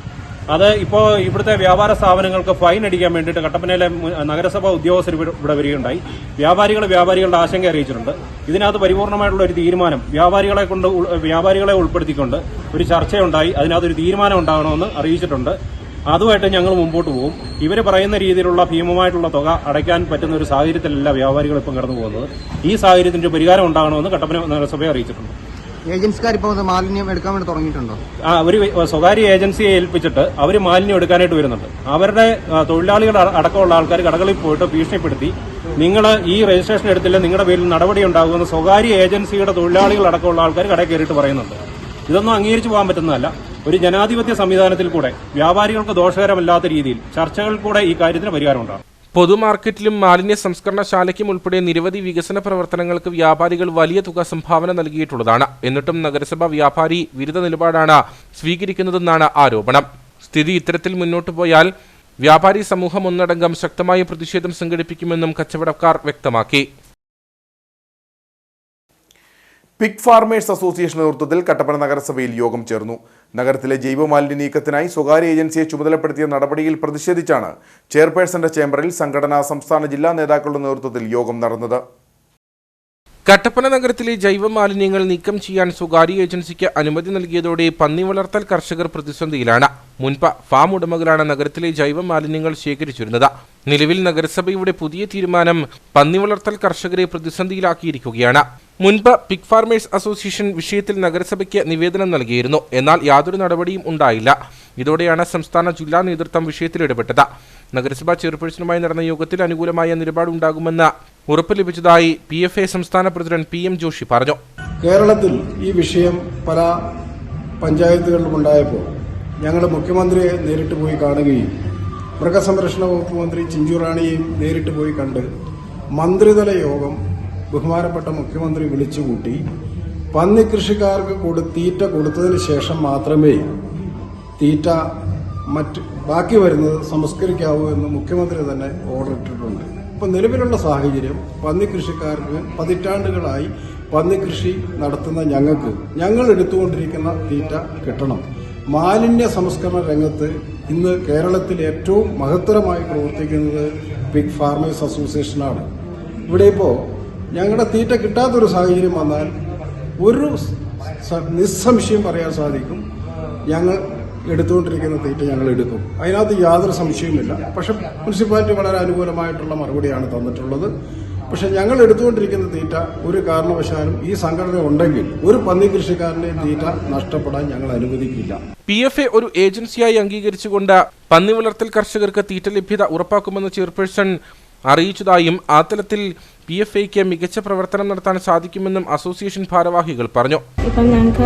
അത് ഇപ്പോൾ ഇവിടുത്തെ വ്യാപാര സ്ഥാപനങ്ങൾക്ക് ഫൈൻ അടിക്കാൻ വേണ്ടിയിട്ട് കട്ടപ്പനയിലെ നഗരസഭാ ഉദ്യോഗസ്ഥർ ഇവിടെ വരികയുണ്ടായി. വ്യാപാരികളുടെ ആശങ്ക അറിയിച്ചിട്ടുണ്ട്. ഇതിനകത്ത് പരിപൂർണമായിട്ടുള്ള ഒരു തീരുമാനം വ്യാപാരികളെ ഉൾപ്പെടുത്തിക്കൊണ്ട് ഒരു ചർച്ചയുണ്ടായി. അതിനകത്തൊരു തീരുമാനം ഉണ്ടാകണമെന്ന് അറിയിച്ചിട്ടുണ്ട്. അതുമായിട്ട് ഞങ്ങൾ മുമ്പോട്ട് പോകും. ഇവർ പറയുന്ന രീതിയിലുള്ള ഭീമമായിട്ടുള്ള തുക അടയ്ക്കാൻ പറ്റുന്ന ഒരു സാഹചര്യത്തിലല്ല വ്യാപാരികൾ ഇപ്പം കടന്നു പോകുന്നത്. ഈ സാഹചര്യത്തിന്റെ പരിഹാരം ഉണ്ടാകണമെന്ന് കട്ടപ്പന നഗരസഭയെ അറിയിച്ചിട്ടുണ്ട്. ഏജൻസിക്കാർ ഇപ്പോൾ മാലിന്യം എടുക്കാൻ വേണ്ടി തുടങ്ങിയിട്ടുണ്ടോ? ഒരു സ്വകാര്യ ഏജൻസിയെ ഏൽപ്പിച്ചിട്ട് അവർ മാലിന്യം എടുക്കാനായിട്ട് വരുന്നുണ്ട്. അവരുടെ തൊഴിലാളികൾ അടക്കമുള്ള ആൾക്കാർ കടകളിൽ പോയിട്ട് ഭീഷണിപ്പെടുത്തി നിങ്ങൾ ഈ രജിസ്ട്രേഷൻ എടുത്തില്ല, നിങ്ങളുടെ പേരിൽ നടപടി ഉണ്ടാകുമെന്ന് സ്വകാര്യ ഏജൻസിയുടെ തൊഴിലാളികൾ അടക്കമുള്ള ആൾക്കാർ കടയിൽ കയറിയിട്ട് പറയുന്നുണ്ട്. ഇതൊന്നും അംഗീകരിച്ചു പോകാൻ പറ്റുന്നതല്ല. ഒരു ജനാധിപത്യ സംവിധാനത്തിൽ കൂടെ വ്യാപാരികൾക്ക് ദോഷകരമല്ലാത്ത രീതിയിൽ ചർച്ചകളിൽ കൂടെ ഈ കാര്യത്തിന് പരിഹാരമുണ്ടാകും. പൊതുമാർക്കറ്റിലും മാലിന്യ സംസ്കരണശാലയ്ക്കും ഉൾപ്പെടെ നിരവധി വികസന പ്രവർത്തനങ്ങൾക്ക് വ്യാപാരികൾ വലിയ തുക സംഭാവന നൽകിയിട്ടുള്ളതാണ്. എന്നിട്ടും നഗരസഭ വ്യാപാരി വിരുദ്ധ നിലപാടാണ് സ്വീകരിക്കുന്നതെന്നാണ് ആരോപണം. സ്ഥിതി ഇത്തരത്തിൽ മുന്നോട്ടു പോയാൽ വ്യാപാരി സമൂഹം ഒന്നടങ്കം ശക്തമായ പ്രതിഷേധം സംഘടിപ്പിക്കുമെന്നും കച്ചവടക്കാർ വ്യക്തമാക്കി. പിഗ് ഫാർമേഴ്സ് അസോസിയേഷൻ നേതൃത്വത്തിൽ കട്ടപ്പന നഗരസഭയിൽ യോഗം ചേർന്നു. നഗരത്തിലെ ജൈവമാലിന്യ നീക്കത്തിനായി സ്വകാര്യ ഏജൻസിയെ ചുമതലപ്പെടുത്തിയ നടപടിയിൽ പ്രതിഷേധിച്ചാണ് ചെയർപേഴ്സന്റെ ചേംബറിൽ സംഘടനാ സംസ്ഥാന ജില്ലാ നേതാക്കളുടെ നേതൃത്വത്തിൽ യോഗം നടന്നത്. കട്ടപ്പന നഗരത്തിലെ ജൈവമാലിന്യങ്ങൾ നീക്കം ചെയ്യാൻ സ്വകാര്യ ഏജൻസിക്ക് അനുമതി നൽകിയതോടെ പന്നി വളർത്തൽ കർഷകർ പ്രതിസന്ധിയിലാണ്. മുൻപ് ഫാം ഉടമകളാണ് നഗരത്തിലെ ജൈവമാലിന്യങ്ങൾ ശേഖരിച്ചിരുന്നത്. നിലവിൽ നഗരസഭയുടെ പുതിയ തീരുമാനം പന്നി വളർത്തൽ കർഷകരെ പ്രതിസന്ധിയിലാക്കിയിരിക്കുകയാണ്. മുൻപ് പിഗ് ഫാർമേഴ്സ് അസോസിയേഷൻ വിഷയത്തിൽ നഗരസഭയ്ക്ക് നിവേദനം നൽകിയിരുന്നു. എന്നാൽ യാതൊരു നടപടിയും ഉണ്ടായില്ല. ഇതോടെയാണ് സംസ്ഥാന ജില്ലാ നേതൃത്വം വിഷയത്തിൽ ഇടപെട്ടത്. നഗരസഭാ ചെയർപേഴ്സണുമായി നടന്ന യോഗത്തിൽ അനുകൂലമായ നിലപാടുണ്ടാകുമെന്ന് ഉറപ്പ് ലഭിച്ചതായി PFA സംസ്ഥാന പ്രസിഡന്റ് PM ജോഷി പറഞ്ഞു. കേരളത്തിൽ ഈ വിഷയം പല പഞ്ചായത്തുകളിലും ഉണ്ടായപ്പോൾ ഞങ്ങൾ മുഖ്യമന്ത്രിയെ നേരിട്ട് പോയി കാണുകയും മൃഗസംരക്ഷണ വകുപ്പ് മന്ത്രി ചിഞ്ചു റാണിയെയും നേരിട്ട് പോയി കണ്ട് മന്ത്രിതല യോഗം ബഹുമാനപ്പെട്ട മുഖ്യമന്ത്രി വിളിച്ചുകൂട്ടി പന്നി കൃഷിക്കാർക്ക് തീറ്റ കൊടുത്തതിന് ശേഷം മാത്രമേ തീറ്റ ബാക്കി വരുന്നത് സംസ്കരിക്കാവൂ എന്ന് മുഖ്യമന്ത്രി തന്നെ ഓർഡർ ഇട്ടിട്ടുണ്ട്. ഇപ്പം നിലവിലുള്ള സാഹചര്യം പന്നി കൃഷിക്കാർക്ക് പതിറ്റാണ്ടുകളായി പന്നി കൃഷി നടത്തുന്ന ഞങ്ങൾ എടുത്തുകൊണ്ടിരിക്കുന്ന തീറ്റ കിട്ടണം. മാലിന്യ സംസ്കരണ രംഗത്ത് ഇന്ന് കേരളത്തിൽ ഏറ്റവും മഹത്തരമായി പ്രവർത്തിക്കുന്നത് പിഗ് ഫാർമേഴ്സ് അസോസിയേഷനാണ്. ഇവിടെ ഇപ്പോൾ ഞങ്ങളുടെ തീറ്റ കിട്ടാത്തൊരു സാഹചര്യം വന്നാൽ ഒരു നിസ്സംശയം പറയാൻ സാധിക്കും, ഞങ്ങൾ എടുത്തുകൊണ്ടിരിക്കുന്ന തീറ്റ ഞങ്ങൾ എടുക്കും. അതിനകത്ത് യാതൊരു സംശയവുമില്ല. പക്ഷെ മുനിസിപ്പാലിറ്റി വളരെ അനുകൂലമായിട്ടുള്ള മറുപടിയാണ് തന്നിട്ടുള്ളത്. പക്ഷെ ഞങ്ങൾ എടുത്തുകൊണ്ടിരിക്കുന്ന തീറ്റ ഒരു കാരണവശാലും ഈ സംഘടന ഉണ്ടെങ്കിൽ ഒരു പന്നി കൃഷിക്കാരന്റെയും തീറ്റ നഷ്ടപ്പെടാൻ ഞങ്ങൾ അനുവദിക്കില്ല. PFA ഒരു ഏജൻസിയായി അംഗീകരിച്ചുകൊണ്ട് പന്നി വളർത്തൽ കർഷകർക്ക് തീറ്റ ലഭ്യത ഉറപ്പാക്കുമെന്ന് ചെയർപേഴ്സൺ അറിയിച്ചതായും ആ തലത്തിൽ PFAയ്ക്ക് മികച്ച പ്രവർത്തനം നടത്താൻ സാധിക്കുമെന്നും അസോസിയേഷൻ ഭാരവാഹികൾ പറഞ്ഞു. ഇപ്പം ഞങ്ങൾക്ക്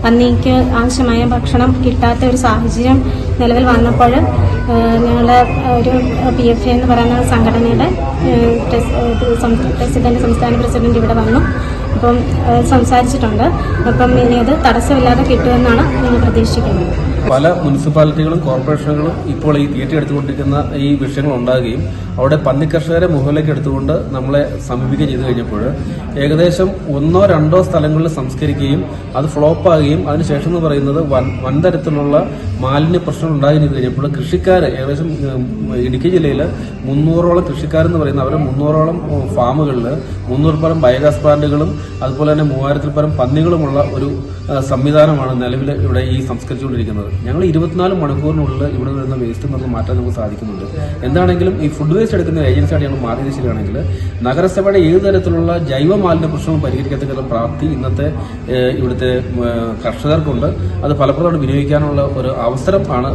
പന്നിക്ക് ആവശ്യമായ ഭക്ഷണം കിട്ടാത്ത ഒരു സാഹചര്യം നിലവിൽ വന്നപ്പോൾ ഞങ്ങൾ ഒരു PFA എന്ന് പറയുന്ന സംഘടനയുടെ സംസ്ഥാന പ്രസിഡന്റ് ഇവിടെ വന്നു. അപ്പം സംസാരിച്ചിട്ടുണ്ട്. അപ്പം ഇനി അത് തടസ്സമില്ലാതെ കിട്ടുമെന്നാണ് ഞങ്ങൾ പ്രതീക്ഷിക്കുന്നത്. പല മുനിസിപ്പാലിറ്റികളും കോർപ്പറേഷനുകളും ഇപ്പോൾ ഈ തീറ്റയെടുത്തുകൊണ്ടിരിക്കുന്ന ഈ വിഷയങ്ങൾ ഉണ്ടാകുകയും അവിടെ പന്നി കർഷകരെ മുകളിലേക്ക് എടുത്തുകൊണ്ട് നമ്മളെ സമീപിക്കുകയും ചെയ്തു കഴിഞ്ഞപ്പോൾ ഏകദേശം 1-2 സ്ഥലങ്ങളിൽ സംസ്കരിക്കുകയും അത് ഫ്ലോപ്പാകുകയും അതിനുശേഷം എന്ന് പറയുന്നത് വൻതരത്തിലുള്ള മാലിന്യ പ്രശ്നം ഉണ്ടാകുകയും ചെയ്തു കഴിഞ്ഞപ്പോൾ കൃഷിക്കാർ ഏകദേശം ഇടുക്കി ജില്ലയിൽ 300ഓളം കൃഷിക്കാരെന്ന് പറയുന്ന അവർ 300ഓളം ഫാമുകളിൽ 300 പരം ബയോഗ്യാസ് പ്ലാന്റുകളും അതുപോലെ തന്നെ 3000-ൽ പരം പന്നികളുമുള്ള ഒരു സംവിധാനമാണ് നിലവിൽ ഇവിടെ ഈ സംസ്കരിച്ചുകൊണ്ടിരിക്കുന്നത്. ഞങ്ങൾ 24 മണിക്കൂറിനുള്ളിൽ ഇവിടെ വരുന്ന വേസ്റ്റ് നമുക്ക് മാറ്റാൻ നമുക്ക് സാധിക്കുന്നുണ്ട്. എന്താണെങ്കിലും ഈ ഫുഡ് വേസ്റ്റ് എടുക്കുന്ന ഏജൻസിയായിട്ട് ഞങ്ങൾ മാറിയത് ശരിയാണെങ്കിൽ നഗരസഭയുടെ ഏത് തരത്തിലുള്ള ജൈവ മാലിന്യ പ്രശ്നവും പരിഹരിക്കത്തക്ക പ്രാപ്തി ഇന്നത്തെ ഇവിടുത്തെ കർഷകർക്കുണ്ട്. അത് ഫലപ്രദമായിട്ട് വിനിയോഗിക്കാനുള്ള ഒരു അവസരം ആണ്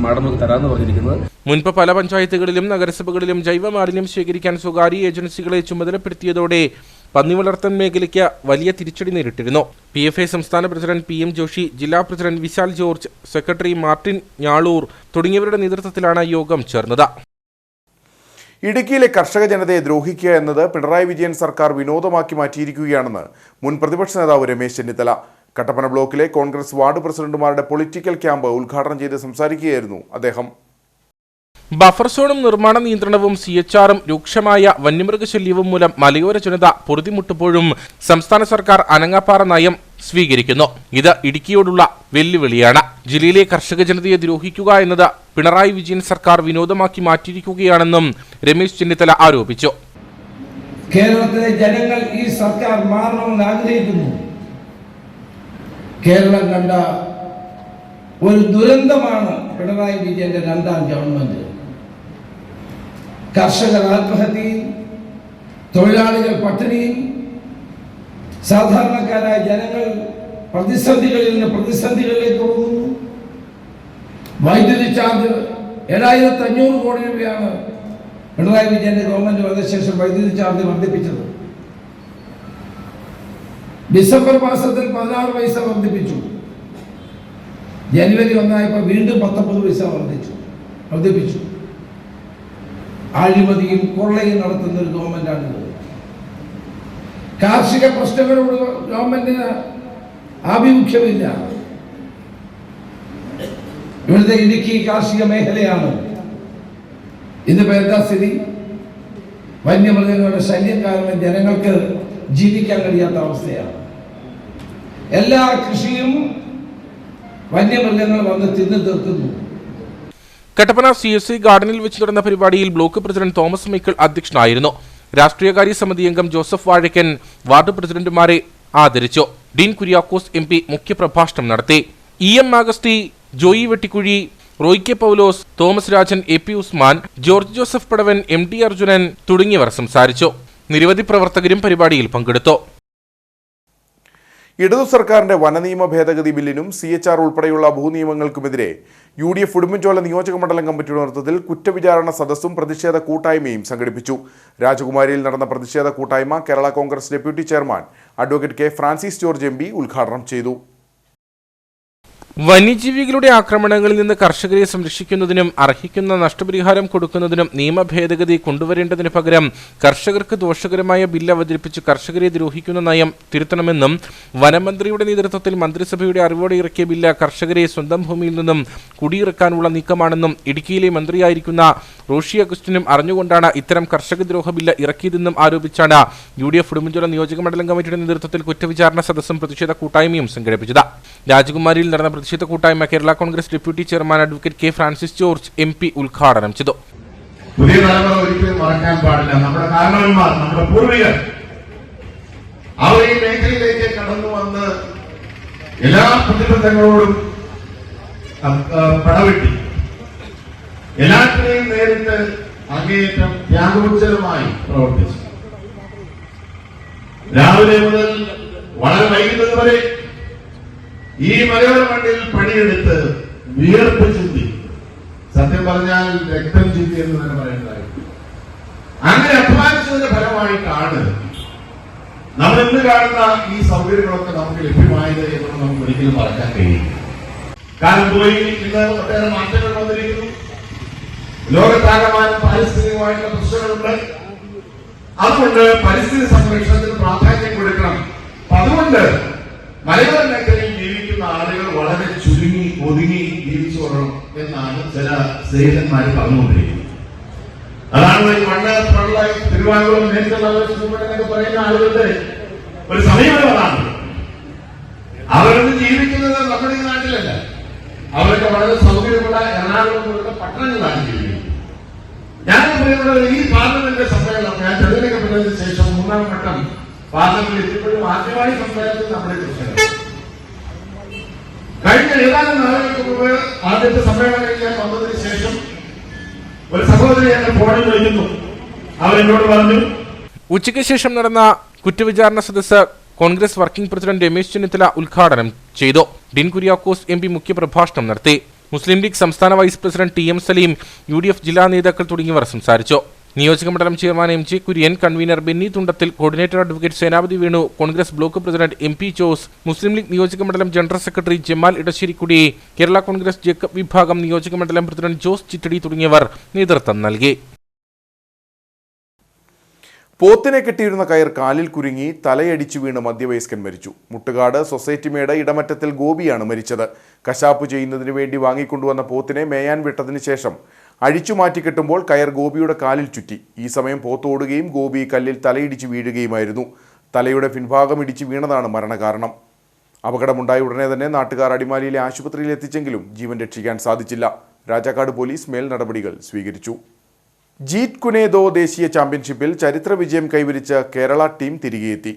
മാഡം നമുക്ക് തരാമെന്ന് പറഞ്ഞിരിക്കുന്നത്. മുൻപ് പല പഞ്ചായത്തുകളിലും നഗരസഭകളിലും ജൈവ മാലിന്യം ശേഖരിക്കാൻ സ്വകാര്യ ഏജൻസികളെ ചുമതലപ്പെടുത്തിയതോടെ പന്നി വളർത്തൽ മേഖലയ്ക്ക് വലിയ തിരിച്ചടി നേരിട്ടിരുന്നു. PFA സംസ്ഥാന പ്രസിഡന്റ് PM ജോഷി, ജില്ലാ president Vishal George, secretary Martin Njaloor തുടങ്ങിയവരുടെ നേതൃത്വത്തിലാണ് യോഗം ചേർന്നത്. ഇടുക്കിയിലെ കർഷക ജനതയെ ദ്രോഹിക്കുക എന്നത് പിണറായി വിജയൻ സർക്കാർ വിനോദമാക്കി മാറ്റിയിരിക്കുകയാണെന്ന് മുൻ പ്രതിപക്ഷ നേതാവ് രമേശ് ചെന്നിത്തല കട്ടപ്പന ബ്ലോക്കിലെ കോൺഗ്രസ് വാർഡ് പ്രസിഡന്റുമാരുടെ പൊളിറ്റിക്കൽ ക്യാമ്പ് ഉദ്ഘാടനം ചെയ്ത് സംസാരിക്കുകയായിരുന്നു അദ്ദേഹം. ബഫർ സോണും നിർമ്മാണ നിയന്ത്രണവും CHRഉം രൂക്ഷമായ വന്യമൃഗശല്യവും മൂലം മലയോര ജനത പൊറുതിമുട്ടുമ്പോഴും സംസ്ഥാന സർക്കാർ അനങ്ങാപ്പാറ നയം സ്വീകരിക്കുന്നു. ഇത് ഇടുക്കിയോടുള്ള വെല്ലുവിളിയാണ്. ജില്ലയിലെ കർഷക ജനതയെ ദ്രോഹിക്കുക എന്നത് പിണറായി വിജയൻ സർക്കാർ വിനോദമാക്കി മാറ്റിയിരിക്കുകയാണെന്നും രമേശ് ചെന്നിത്തല ആരോപിച്ചു. കേരളത്തിലെ ജനങ്ങൾ ഈ സർക്കാർ മാറണമെന്ന് ആഗ്രഹിക്കുന്നു. കേരളം കണ്ട ഒരു ദുരന്തമാണ് പിണറായി വിജയന്റെ 2ാം ഗവൺമെന്റ്. കർഷകർ ആത്മഹത്യയും തൊഴിലാളികൾ പട്ടിണിയും സാധാരണക്കാരായ ജനങ്ങൾ പ്രതിസന്ധികളിൽ നിന്ന് പ്രതിസന്ധികളിലേക്ക് പോകുന്നു. വൈദ്യുതി ചാർജ് 7500 കോടി രൂപയാണ് പിണറായി വിജയന്റെ ഗവൺമെന്റ് വന്ന ശേഷം വൈദ്യുതി ചാർജ് വർദ്ധിപ്പിച്ചത്. ഡിസംബർ മാസത്തിൽ 16 പൈസ വർദ്ധിപ്പിച്ചു. ജനുവരി 1 വീണ്ടും 19 പൈസ വർദ്ധിപ്പിച്ചു. അഴിമതിയും കൊള്ളയും നടത്തുന്ന ഒരു ഗവൺമെന്റാണിത്. കാർഷിക പ്രശ്നങ്ങളോട് ഗവൺമെന്റിന് ആഭിമുഖ്യമില്ല. ഇവിടുത്തെ ഇടുക്കി കാർഷിക മേഖലയാണ്. ഇന്നിപ്പോ എന്താ സ്ഥിതി? വന്യമൃഗങ്ങളുടെ ശല്യം കാരണം ജനങ്ങൾക്ക് ജീവിക്കാൻ കഴിയാത്ത അവസ്ഥയാണ്. എല്ലാ കൃഷിയും വന്യമൃഗങ്ങൾ വന്ന് തിന്നു തീർക്കുന്നു. കട്ടപ്പന CSI ഗാർഡനിൽ വെച്ച് നടന്ന പരിപാടിയിൽ ബ്ലോക്ക് പ്രസിഡന്റ് തോമസ് മൈക്കിൾ അധ്യക്ഷനായിരുന്നു. രാഷ്ട്രീയകാര്യ സമിതി അംഗം ജോസഫ് വാഴക്കൻ വാർഡ് പ്രസിഡന്റുമാരെ ആദരിച്ചു. ഡീൻ കുര്യാക്കോസ് MP മുഖ്യപ്രഭാഷണം നടത്തി. EM Augusty, Joy Vettikkuzhi, Roy K Paulose, Thomas Rajan, AP Usman, George Joseph Padavan, MD Arjunan തുടങ്ങിയവർ സംസാരിച്ചു. നിരവധി പ്രവർത്തകരും പരിപാടിയിൽ പങ്കെടുത്തു. ഇടതു സർക്കാരിന്റെ വനനിയമ ഭേദഗതി ബില്ലിനും CHR ഉൾപ്പെടെയുള്ള ഭൂനിയമങ്ങൾക്കുമെതിരെ UDF ഉടുമ്പൻചോല നിയോജക മണ്ഡലം കമ്മിറ്റിയുടെ നേതൃത്വത്തിൽ കുറ്റവിചാരണ സദസ്സും പ്രതിഷേധ കൂട്ടായ്മയും സംഘടിപ്പിച്ചു. രാജകുമാരിയിൽ നടന്ന പ്രതിഷേധ കൂട്ടായ്മ Kerala Congress deputy chairman advocate K. Francis George MP ഉദ്ഘാടനം ചെയ്തു. വന്യജീവികളുടെ ആക്രമണങ്ങളിൽ നിന്ന് കർഷകരെ സംരക്ഷിക്കുന്നതിനും അർഹിക്കുന്ന നഷ്ടപരിഹാരം കൊടുക്കുന്നതിനും നിയമ ഭേദഗതി കൊണ്ടുവരേണ്ടതിനു പകരം കർഷകർക്ക് ദോഷകരമായ ബില്ല് അവതരിപ്പിച്ച് കർഷകരെ ദ്രോഹിക്കുന്ന നയം തിരുത്തണമെന്നും വനമന്ത്രിയുടെ നേതൃത്വത്തിൽ മന്ത്രിസഭയുടെ അറിവോടെ ഇറക്കിയ ബില്ല് കർഷകരെ സ്വന്തം ഭൂമിയിൽ നിന്നും കുടിയിറക്കാനുള്ള നീക്കമാണെന്നും ഇടുക്കിയിലെ മന്ത്രിയായിരിക്കുന്ന റോഷി അഗസ്റ്റിനും അറിഞ്ഞുകൊണ്ടാണ് ഇത്തരം കർഷകദ്രോഹ ബില്ല് ഇറക്കിയതെന്നും ആരോപിച്ചാണ് UDF ഉടുമ്പൻചോല നിയോജക മണ്ഡലം കമ്മിറ്റിയുടെ നേതൃത്വത്തിൽ കുറ്റവിചാരണ സദസ്സും പ്രതിഷേധ കൂട്ടായ്മയും സംഘടിപ്പിച്ചത്. രാജകുമാരിയിൽ നടന്ന പ്രതിഷേധ കൂട്ടായ്മ Kerala Congress deputy chairman advocate K. Francis George MP ഉദ്ഘാടനം ചെയ്തു. പുതിയ തലമുറ ഒരിക്കലും മറക്കാൻ പാടില്ല. നമ്മുടെ കാരണവന്മാർ, നമ്മുടെ പൂർവികർ അവർ ഈ മേഖലയിലേക്ക് കടന്നു വന്ന് എല്ലാ പ്രതിബന്ധങ്ങളോടും പടവെട്ടി എല്ലാത്തിനെയും നേരിട്ട് അങ്ങേയറ്റം ത്യാഗോജ്ജലമായി പ്രവർത്തിച്ചു. രാവിലെ മുതൽ വളരെ വൈകുന്നത് വരെ ഈ മലയോര മണ്ണിൽ പണിയെടുത്ത് വിയർപ്പ് ചിന്തി, സത്യം പറഞ്ഞാൽ രക്തം ചിന്തി എന്ന് തന്നെ പറയുന്നതായിരുന്നു. അങ്ങനെ അധ്വാനിച്ചതിന്റെ ഫലമായിട്ടാണ് നമ്മൾ ഇന്ന് കാണുന്ന ഈ സൗകര്യങ്ങളൊക്കെ നമുക്ക് ലഭ്യമായത് എന്ന് നമുക്ക് ഒരിക്കലും മറക്കാൻ കഴിയില്ല. കാലം പോയി, ഇന്ന് ഒട്ടേറെ മാറ്റങ്ങൾ വന്നിരിക്കുന്നു. ലോകത്താകമാനം പാരിസ്ഥിതികമായിട്ടുള്ള പ്രശ്നങ്ങളുണ്ട്. അതുകൊണ്ട് പരിസ്ഥിതി സംരക്ഷണത്തിന് പ്രാധാന്യം കൊടുക്കണം അതുകൊണ്ട് മലയോര മേഖലയിൽ ജീവിക്കുന്ന ആളുകൾ വളരെ ചുരുങ്ങി ഒതുങ്ങി ജീവിച്ചു കൊള്ളണം എന്നാണ് ചില സ്നേഹിതന്മാർ പറഞ്ഞുകൊണ്ടിരിക്കുന്നത്. അതാണ് ഈ മണ്ണ് പ്രളയ തിരുവാങ്കുളം എന്നൊക്കെ പറയുന്ന ആളുകളുടെ ഒരു സമയം അതാണ്. അവരൊന്നും ജീവിക്കുന്നത് നമ്മുടെ ഈ നാട്ടിലല്ല, അവരൊക്കെ വളരെ സൗകര്യമുള്ള എറണാകുളം പോലുള്ള പട്ടണങ്ങളാണ് ജീവിക്കുന്നത്. ഞാൻ പറയുന്നത് ഈ പാർലമെന്റ് സമ്മേളനം ഞാൻ തെരഞ്ഞെടുക്കപ്പെട്ടതിന് ശേഷം 3ാം ഘട്ടം പാർലമെന്റിൽ എത്തിയപ്പോഴും ആദ്യമായി സംസാരിച്ചത് നമ്മുടെ പ്രശ്നങ്ങൾ. കഴിഞ്ഞ ഏതാനും നാളുകൾക്ക് മുമ്പ് ആദ്യത്തെ സമ്മേളനം കഴിഞ്ഞാൽ വന്നതിന് ശേഷം ഒരു സഹോദരി എന്നെ ഫോണിൽ വിളിക്കുന്നു. അവരെന്നോട് പറഞ്ഞു. ഉച്ചയ്ക്ക് ശേഷം നടന്ന കുറ്റവിചാരണ സദസ്സ് കോൺഗ്രസ് വർക്കിംഗ് പ്രസിഡന്റ് രമേശ് ചെന്നിത്തല ഉദ്ഘാടനം ചെയ്തു. ഡീൻ കുര്യാക്കോസ് MP മുഖ്യപ്രഭാഷണം നടത്തി. മുസ്ലിം ലീഗ് സംസ്ഥാന vice president TM Saleem, UDF ജില്ലാ നേതാക്കൾ തുടങ്ങിയവർ സംസാരിച്ചു. നിയോജകമണ്ഡലം chairman MJ Kurian, convener Benny Thundathil, coordinator advocate Senapathi Venu, Congress block president MP Jose, Muslim League നിയോജകമണ്ഡലം ജനറൽ സെക്രട്ടറി ജമാൽ ഇടശ്ശേരിക്കുടി, കേരള കോൺഗ്രസ് ജേക്കബ് വിഭാഗം നിയോജകമണ്ഡലം പ്രസിഡന്റ് ജോസ് ചിറ്റടി തുടങ്ങിയവർ നേതൃത്വം നൽകി. പോത്തിനെ കെട്ടിയിരുന്ന കയർ കാലിൽ കുരുങ്ങി തലയടിച്ചു വീണ് മധ്യവയസ്കൻ മരിച്ചു. മുട്ടുകാട് സൊസൈറ്റി മേട് ഇടമറ്റത്തിൽ ഗോപിയാണ് മരിച്ചത്. കശാപ്പ് ചെയ്യുന്നതിന് വേണ്ടി വാങ്ങിക്കൊണ്ടുവന്ന പോത്തിനെ മേയാൻ വിട്ടതിന് ശേഷം അഴിച്ചു മാറ്റിക്കെട്ടുമ്പോൾ കയർ ഗോപിയുടെ കാലിൽ ചുറ്റി. ഈ സമയം പോത്ത് ഓടുകയും ഗോപി കല്ലിൽ തലയിടിച്ച് വീഴുകയുമായിരുന്നു. തലയുടെ പിൻഭാഗം ഇടിച്ച് വീണതാണ് മരണകാരണം. അപകടമുണ്ടായ ഉടനെ തന്നെ നാട്ടുകാർ അടിമാലിയിലെ ആശുപത്രിയിൽ എത്തിച്ചെങ്കിലും ജീവൻ രക്ഷിക്കാൻ സാധിച്ചില്ല. രാജാക്കാട് പോലീസ് മേൽ നടപടികൾ സ്വീകരിച്ചു. ജീറ്റ് കുനേദോ ദേശീയ ചാമ്പ്യൻഷിപ്പിൽ ചരിത്ര വിജയം കൈവരിച്ച കേരള ടീം തിരികെയെത്തി.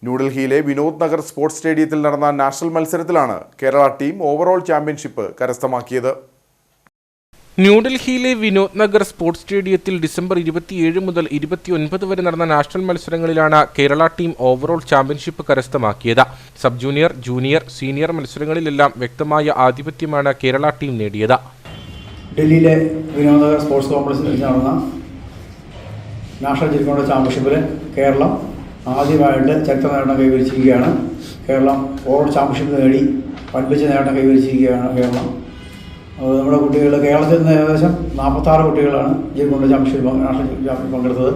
ന്യൂഡൽഹിയിലെ വിനോദ് നഗർ സ്പോർട്സ് സ്റ്റേഡിയത്തിൽ നടന്ന നാഷണൽ മത്സരത്തിലാണ് കേരള ടീം ഓവറോൾ ചാമ്പ്യൻഷിപ്പ് കരസ്ഥമാക്കിയത്. ന്യൂഡൽഹിയിലെ വിനോദ് നഗർ സ്പോർട്സ് സ്റ്റേഡിയത്തിൽ ഡിസംബർ 27 മുതൽ 29 വരെ നടന്ന നാഷണൽ മത്സരങ്ങളിലാണ് കേരള ടീം ഓവറോൾ ചാമ്പ്യൻഷിപ്പ് കരസ്ഥമാക്കിയത്. സബ് ജൂനിയർ, ജൂനിയർ, സീനിയർ മത്സരങ്ങളിലെല്ലാം വ്യക്തമായ ആധിപത്യമാണ് കേരള ടീം നേടിയത്. ഡൽഹിയിലെ വിനോദ് നഗർ സ്പോർട്സ് കോംപ്ലക്സിൽ വെച്ച് നടന്ന നാഷണൽ ജില്ലാ ചാമ്പ്യൻഷിപ്പിൽ കേരളം ആദ്യമായിട്ട് ചരിത്ര നേട്ടം കൈവരിച്ചിരിക്കുകയാണ്. കേരളം ഓവറോൾ ചാമ്പ്യൻഷിപ്പ് നേടി വൻപിച്ച നേട്ടം കൈവരിച്ചിരിക്കുകയാണ് കേരളം. നമ്മുടെ കുട്ടികൾ, കേരളത്തിൽ നിന്ന് ഏകദേശം 46 കുട്ടികളാണ് ജില്ലാ ചാമ്പ്യൻഷിപ്പ് നാഷണൽ ചാമ്പ്യൻഷിപ്പ് പങ്കെടുത്തത്.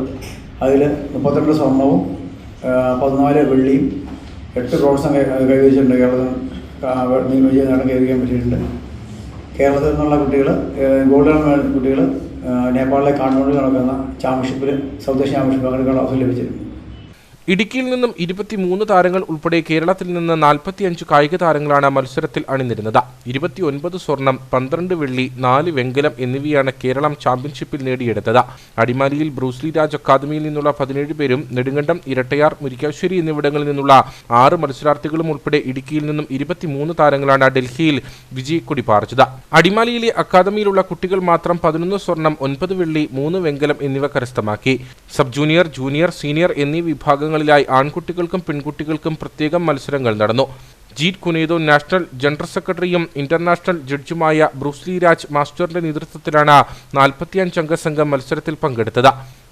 അതിൽ 32 സ്വർണവും 14 വെള്ളിയും 8 ബ്രോൺസും കൈവരിച്ചിട്ടുണ്ട്. കേരളത്തിൽ വിജയ നേട്ടം കൈവരിക്കാൻ പറ്റിയിട്ടുണ്ട്. കേരളത്തിൽ നിന്നുള്ള കുട്ടികൾ, ഗോൾഡ് മെഡൽ കുട്ടികൾ നേപ്പാളിലെ കാഠ്മണ്ഡുവിൽ നടക്കുന്ന ചാമ്പ്യൻഷിപ്പിൽ, സൗത്ത് ഏഷ്യൻ ചാമ്പ്യൻഷിപ്പ് പങ്കെടുക്കാനുള്ള അവസരം ലഭിച്ചിരുന്നു. ഇടുക്കിയിൽ നിന്നും 23 താരങ്ങൾ ഉൾപ്പെടെ കേരളത്തിൽ നിന്ന് 45 കായിക താരങ്ങളാണ് മത്സരത്തിൽ അണിനിരുന്നത്. 29 സ്വർണം, 12 വെള്ളി, 4 വെങ്കലം എന്നിവയാണ് കേരളം ചാമ്പ്യൻഷിപ്പിൽ നേടിയെടുത്തത്. അടിമാലിയിൽ ബ്രൂസ്ലി രാജ് അക്കാദമിയിൽ നിന്നുള്ള 17 പേരും നെടുങ്കണ്ടം, ഇരട്ടയാർ, മുരിക്കാശ്ശേരി എന്നിവിടങ്ങളിൽ നിന്നുള്ള 6 മത്സരാർത്ഥികളും ഉൾപ്പെടെ ഇടുക്കിയിൽ നിന്നും 23 താരങ്ങളാണ് ഡൽഹിയിൽ വിജയക്കൊടി പാറിച്ചത്. അടിമാലിയിലെ അക്കാദമിയിലുള്ള കുട്ടികൾ മാത്രം 11 സ്വർണം, 9 വെള്ളി, 3 വെങ്കലം എന്നിവ കരസ്ഥമാക്കി. സബ് ജൂനിയർ, ജൂനിയർ, സീനിയർ എന്നീ വിഭാഗങ്ങളിലായി ആൺകുട്ടികൾക്കും പെൺകുട്ടികൾക്കും പ്രത്യേകം മത്സരങ്ങൾ നടന്നു. ജീറ്റ് കുനേദോ നാഷണൽ ജനറൽ സെക്രട്ടറിയും ഇന്റർനാഷണൽ ജഡ്ജുമായ ബ്രൂസ്ലി രാജ് മാസ്റ്ററിന്റെ നേതൃത്വത്തിലാണ് 45 അംഗ സംഘം മത്സരത്തിൽ പങ്കെടുത്തത്.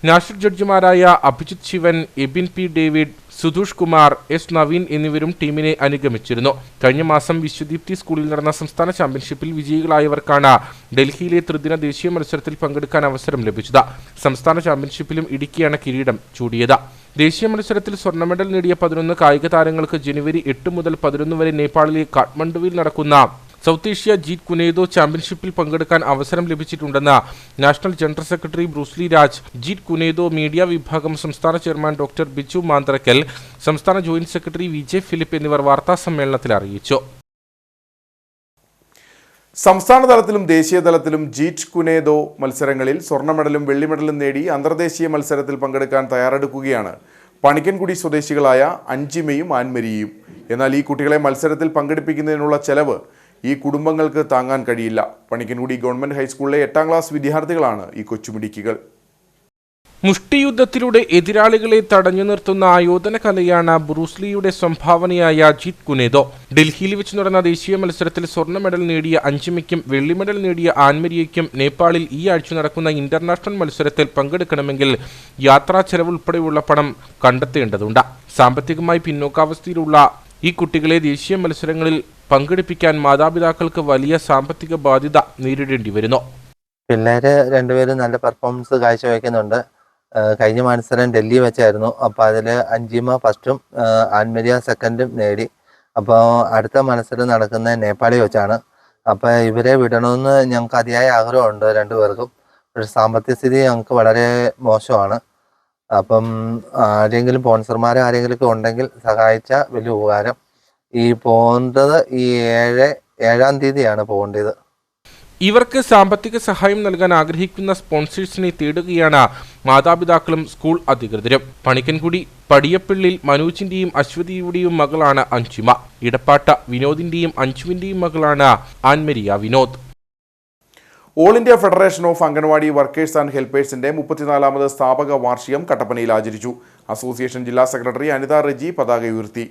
നാഷണൽ ജഡ്ജിമാരായ അഭിജിത് ശിവൻ, എബിൻ P. ഡേവിഡ്, സുധൂഷ് കുമാർ, S. നവീൻ എന്നിവരും ടീമിനെ അനുഗമിച്ചിരുന്നു. കഴിഞ്ഞ മാസം വിശ്വദീപ്തി സ്കൂളിൽ നടന്ന സംസ്ഥാന ചാമ്പ്യൻഷിപ്പിൽ വിജയികളായവർക്കാണ് ഡൽഹിയിലെ ത്രിദിന ദേശീയ മത്സരത്തിൽ പങ്കെടുക്കാൻ അവസരം ലഭിച്ചത്. സംസ്ഥാന ചാമ്പ്യൻഷിപ്പിലും ഇടുക്കിയാണ് കിരീടം ചൂടിയത്. ദേശീയ മത്സരത്തിൽ സ്വർണ്ണ മെഡൽ നേടിയ 11 കായിക താരങ്ങൾക്ക് ജനുവരി 8 മുതൽ 11 വരെ നേപ്പാളിലെ കാഠ്മണ്ഡുവിൽ നടക്കുന്ന സൗത്ത് ഏഷ്യ ജീറ്റ് കുനേദോ ചാമ്പ്യൻഷിപ്പിൽ പങ്കെടുക്കാൻ അവസരം ലഭിച്ചിട്ടുണ്ടെന്ന് national general secretary Bruce Lee Raj, Jeet Kune Do media വിഭാഗം സംസ്ഥാന ചെയർമാൻ ഡോക്ടർ ബിജു മാന്ത്രക്കൽ, സംസ്ഥാന ജോയിന്റ് സെക്രട്ടറി VJ ഫിലിപ്പ് എന്നിവർ വാർത്താസമ്മേളനത്തിൽ അറിയിച്ചു. സംസ്ഥാന തലത്തിലും ദേശീയ തലത്തിലും ജീറ്റ് കുനേദോ മത്സരങ്ങളിൽ സ്വർണ്ണ മെഡലും വെള്ളി മെഡലും നേടി അന്തർദേശീയ മത്സരത്തിൽ പങ്കെടുക്കാൻ തയ്യാറെടുക്കുകയാണ് പണിക്കൻകുടി സ്വദേശികളായ അഞ്ചിമയും ആൻമരിയും. എന്നാൽ ഈ കുട്ടികളെ മത്സരത്തിൽ പങ്കെടുപ്പിക്കുന്നതിനുള്ള ചെലവ് ഈ കുടുംബങ്ങൾക്ക് താങ്ങാൻ കഴിയില്ല. പണിക്കൻകുടി ഗവൺമെന്റ് ഹൈസ്കൂളിലെ 8ാം ക്ലാസ് വിദ്യാർത്ഥികളാണ് ഈ കൊച്ചുമിടുക്കികൾ. മുഷ്ടിയുദ്ധത്തിലൂടെ എതിരാളികളെ തടഞ്ഞു നിർത്തുന്ന ആയോധന കലയാണ് ബ്രൂസ്ലിയുടെ സംഭാവനയായ ജീറ്റ് കുനേദോ. ഡൽഹിയിൽ വെച്ച് നടന്ന ദേശീയ മത്സരത്തിൽ സ്വർണ്ണ മെഡൽ നേടിയ അഞ്ചിമയ്ക്കും വെള്ളി മെഡൽ നേടിയ ആൻമരിയയ്ക്കും നേപ്പാളിൽ ഈ ആഴ്ച നടക്കുന്ന ഇന്റർനാഷണൽ മത്സരത്തിൽ പങ്കെടുക്കണമെങ്കിൽ യാത്രാ ചെലവ് ഉൾപ്പെടെയുള്ള പണം കണ്ടെത്തേണ്ടതുണ്ട്. സാമ്പത്തികമായി പിന്നോക്കാവസ്ഥയിലുള്ള ഈ കുട്ടികളെ ദേശീയ മത്സരങ്ങളിൽ പങ്കെടുപ്പിക്കാൻ മാതാപിതാക്കൾക്ക് വലിയ സാമ്പത്തിക ബാധ്യത നേരിടേണ്ടി വരുന്നു. പിള്ളേര് രണ്ടുപേരും നല്ല പെർഫോമൻസ് കാഴ്ചവെക്കുന്നുണ്ട്. കഴിഞ്ഞ മത്സരം ഡൽഹി വെച്ചായിരുന്നു. അപ്പോൾ അതിൽ അഞ്ചിമ ഫസ്റ്റും ആൻമരിയ സെക്കൻഡും നേടി. അപ്പോൾ അടുത്ത മത്സരം നടക്കുന്ന നേപ്പാളിൽ വെച്ചാണ്. അപ്പോൾ ഇവരെ വിടണമെന്ന് ഞങ്ങൾക്ക് അതിയായ ആഗ്രഹമുണ്ട് രണ്ടുപേർക്കും. പക്ഷേ സാമ്പത്തിക സ്ഥിതി ഞങ്ങൾക്ക് വളരെ മോശമാണ്. അപ്പം ആരെങ്കിലും സ്പോൺസർമാരോ ആരെങ്കിലുമൊക്കെ ഉണ്ടെങ്കിൽ സഹായിച്ചാൽ വലിയ ഉപകാരം. ഈ പോകേണ്ടത് ഈ 7-ാം തീയതിയാണ് പോകേണ്ടത്. ഇവർക്ക് സാമ്പത്തിക സഹായം നൽകാൻ ആഗ്രഹിക്കുന്ന സ്പോൺസേഴ്സിനെ തേടുകയാണ് മാതാപിതാക്കളും സ്കൂൾ അധികൃതരും. പണിക്കൻകുടി പടിയപ്പിള്ളിൽ മനോജിന്റെയും അശ്വതിയുടെയും മകളാണ് അഞ്ചിമ. ഇടപ്പാട്ട വിനോദിന്റെയും അഞ്ജുവിന്റെയും മകളാണ് Annmaria Vinod. All India federation of anganwadi workers and ഹെൽപ്പേഴ്സിന്റെ 34ാമത് സ്ഥാപക വാർഷികം കട്ടപ്പനയിൽ ആചരിച്ചു. അസോസിയേഷൻ ജില്ലാ സെക്രട്ടറി അനിത റെജി പതാക ഉയർത്തി.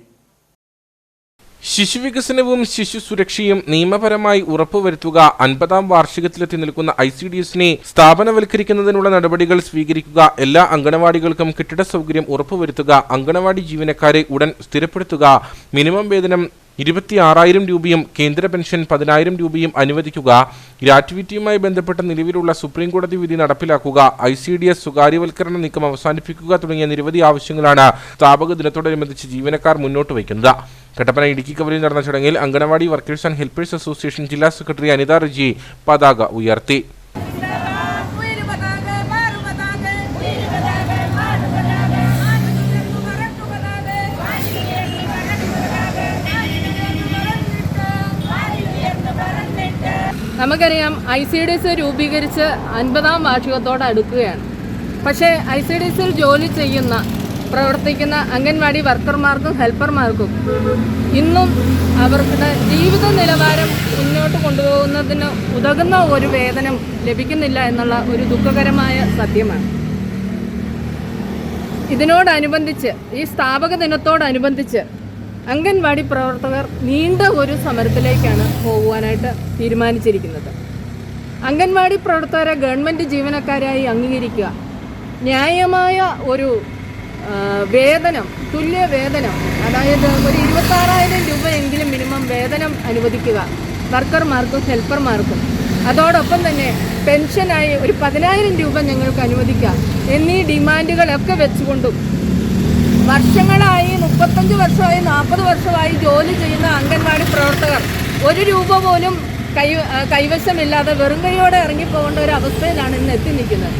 ശിശുവികസനവും ശിശുസുരക്ഷയും നിയമപരമായി ഉറപ്പുവരുത്തുക, 50ാം വാർഷികത്തിലെത്തി നിൽക്കുന്ന ICDSനെ സ്ഥാപനവൽക്കരിക്കുന്നതിനുള്ള നടപടികൾ സ്വീകരിക്കുക, എല്ലാ അംഗനവാടികൾക്കും കെട്ടിട സൗകര്യം ഉറപ്പുവരുത്തുക, അംഗനവാടി ജീവനക്കാരെ ഉടൻ സ്ഥിരപ്പെടുത്തുക, മിനിമം വേതനം 26,000 രൂപയും കേന്ദ്ര പെൻഷൻ 10,000 രൂപയും അനുവദിക്കുക, ഗ്രാറ്റുവിറ്റിയുമായി ബന്ധപ്പെട്ട നിലവിലുള്ള സുപ്രീംകോടതി വിധി നടപ്പിലാക്കുക, ICDS സ്വകാര്യവൽക്കരണ നീക്കം അവസാനിപ്പിക്കുക തുടങ്ങിയ നിരവധി ആവശ്യങ്ങളാണ് സ്ഥാപക ദിനത്തോടനുബന്ധിച്ച് ജീവനക്കാർ മുന്നോട്ട് വയ്ക്കുന്നത്. കട്ടപ്പന ഇടുക്കി കവലയിൽ നടന്ന ചടങ്ങിൽ anganwadi workers and helpers association ജില്ലാ സെക്രട്ടറി അനിത റെജി പതാക ഉയർത്തി. നമുക്കറിയാം ICDS രൂപീകരിച്ച് 50ാം വാർഷികത്തോട് അടുക്കുകയാണ്. പക്ഷേ ICDSൽ ജോലി ചെയ്യുന്ന പ്രവർത്തിക്കുന്ന അംഗൻവാടി വർക്കർമാർക്കും ഹെൽപ്പർമാർക്കും ഇന്നും അവരുടെ ജീവിത നിലവാരം മുന്നോട്ട് കൊണ്ടുപോകുന്നതിന് ഉതകുന്ന ഒരു വേതനം ലഭിക്കുന്നില്ല എന്നുള്ള ഒരു ദുഃഖകരമായ സത്യമാണ്. ഇതിനോടനുബന്ധിച്ച് ഈ സ്ഥാപക ദിനത്തോടനുബന്ധിച്ച് അംഗൻവാടി പ്രവർത്തകർ നീണ്ട ഒരു സമരത്തിലേക്കാണ് പോകുവാനായിട്ട് തീരുമാനിച്ചിരിക്കുന്നത്. അംഗൻവാടി പ്രവർത്തകരെ ഗവൺമെൻറ് ജീവനക്കാരായി അംഗീകരിക്കുക, ന്യായമായ ഒരു വേതനം, തുല്യ വേതനം, അതായത് ഒരു 26,000 രൂപയെങ്കിലും മിനിമം വേതനം അനുവദിക്കുക വർക്കർമാർക്കും ഹെൽപ്പർമാർക്കും. അതോടൊപ്പം തന്നെ പെൻഷനായി ഒരു 10,000 രൂപ ഞങ്ങൾക്ക് അനുവദിക്കുക എന്നീ ഡിമാൻഡുകളൊക്കെ വെച്ചുകൊണ്ടും വർഷങ്ങളായി 35 വർഷമായി 40 വർഷമായി ജോലി ചെയ്യുന്ന അംഗൻവാടി പ്രവർത്തകർ 1 രൂപ പോലും കൈവശമില്ലാതെ വെറും കൈയോടെ ഇറങ്ങിപ്പോകേണ്ട ഒരു അവസ്ഥയിലാണ് ഇന്ന് എത്തി നിൽക്കുന്നത്.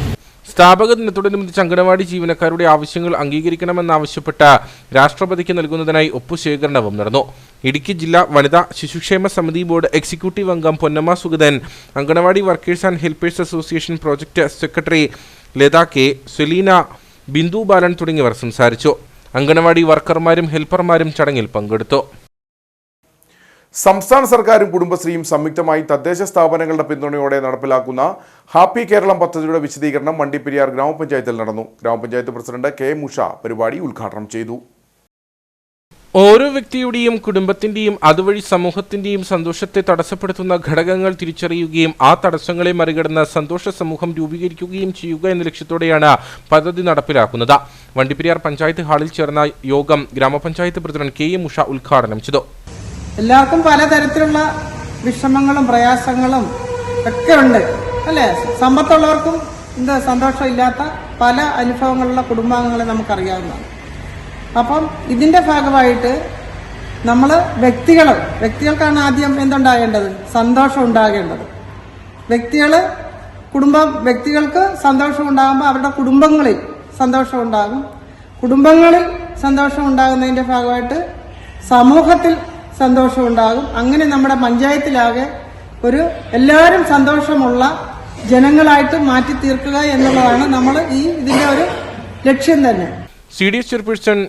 സ്ഥാപക ദിനത്തോടനുബന്ധിച്ച് അംഗനവാടി ജീവനക്കാരുടെ ആവശ്യങ്ങൾ അംഗീകരിക്കണമെന്നാവശ്യപ്പെട്ട് രാഷ്ട്രപതിക്ക് നൽകുന്നതിനായി ഒപ്പുശേഖരണവും നടന്നു. ഇടുക്കി ജില്ലാ വനിതാ ശിശുക്ഷേമ സമിതി ബോർഡ് എക്സിക്യൂട്ടീവ് അംഗം Ponnamma Sugathan, anganwadi workers and helpers association project secretary Latha K, Selina, Bindu Balan തുടങ്ങിയവർ സംസാരിച്ചു. അംഗനവാടി വർക്കർമാരും ഹെൽപ്പർമാരും ചടങ്ങിൽ പങ്കെടുത്തു. സംസ്ഥാന സർക്കാരും കുടുംബശ്രീയും സംയുക്തമായി തദ്ദേശ സ്ഥാപനങ്ങളുടെ പിന്തുണയോടെ നടപ്പിലാക്കുന്ന ഹാപ്പി കേരളം പദ്ധതിയുടെ വിശദീകരണം വണ്ടിപ്പെരിയാർ ഗ്രാമപഞ്ചായത്തിൽ നടന്നു. ഗ്രാമപഞ്ചായത്ത് പ്രസിഡന്റ് കെ മുഷ പരിപാടി ഉദ്ഘാടനം ചെയ്തു. ഓരോ വ്യക്തിയുടെയും കുടുംബത്തിന്റെയും അതുവഴി സമൂഹത്തിന്റെയും സന്തോഷത്തെ തടസ്സപ്പെടുത്തുന്ന ഘടകങ്ങൾ തിരിച്ചറിയുകയും ആ തടസ്സങ്ങളെ മറികടന്ന് സന്തോഷ സമൂഹം രൂപീകരിക്കുകയും ചെയ്യുക എന്ന ലക്ഷ്യത്തോടെയാണ് പദ്ധതി നടപ്പിലാക്കുന്നത്. വണ്ടിപ്പെരിയാർ പഞ്ചായത്ത് ഹാളിൽ ചേർന്ന യോഗം ഗ്രാമപഞ്ചായത്ത് പ്രസിഡന്റ് കെ മുഷ ഉദ്ഘാടനം ചെയ്തു. എല്ലാവർക്കും പലതരത്തിലുള്ള വിഷമങ്ങളും പ്രയാസങ്ങളും ഒക്കെ ഉണ്ട് അല്ലേ? സമ്പത്തുള്ളവർക്കും സന്തോഷമില്ലാത്ത പല അനുഭവങ്ങളുള്ള കുടുംബാംഗങ്ങളെ നമുക്കറിയാവുന്നതാണ്. അപ്പം ഇതിന്റെ ഭാഗമായിട്ട് നമ്മൾ വ്യക്തികൾക്കാണ് ആദ്യം എന്തുണ്ടാകേണ്ടത്? സന്തോഷം ഉണ്ടാകേണ്ടത്. വ്യക്തികൾക്ക് സന്തോഷം ഉണ്ടാകുമ്പോൾ അവരുടെ കുടുംബങ്ങളിൽ സന്തോഷം ഉണ്ടാകും. കുടുംബങ്ങളിൽ സന്തോഷം ഉണ്ടാകുന്നതിന്റെ ഭാഗമായിട്ട് സമൂഹത്തിൽ സന്തോഷം ഉണ്ടാകും. അങ്ങനെ നമ്മുടെ പഞ്ചായത്തിലാകെ ഒരു എല്ലാവരും സന്തോഷമുള്ള ജനങ്ങളായിട്ട് മാറ്റി തീർക്കുക എന്നുള്ളതാണ് നമ്മൾ ഇതിന്റെ ഒരു ലക്ഷ്യം തന്നെ. CDS ചെയർപേഴ്സൺ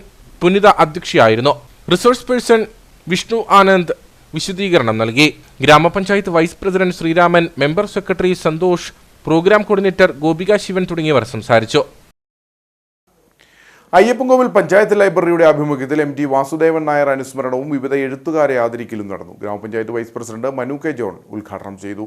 പുനിത അധ്യക്ഷയായിരുന്നു. റിസോഴ്സ് പേഴ്സൺ വിഷ്ണു ആനന്ദ് വിശദീകരണം നൽകി. Grama panchayat vice president Sreeraman, member secretary Santhosh, programme coordinator Gopika Sivan തുടങ്ങിയവർ സംസാരിച്ചു. അയ്യപ്പൻകോവിൽ പഞ്ചായത്ത് ലൈബ്രറിയുടെ ആഭിമുഖ്യത്തിൽ MT വാസുദേവൻ നായർ അനുസ്മരണവും വിവിധ എഴുത്തുകാരെ ആദരിക്കലും നടന്നു. ഗ്രാമപഞ്ചായത്ത് vice president Manu K John ഉദ്ഘാടനം ചെയ്തു.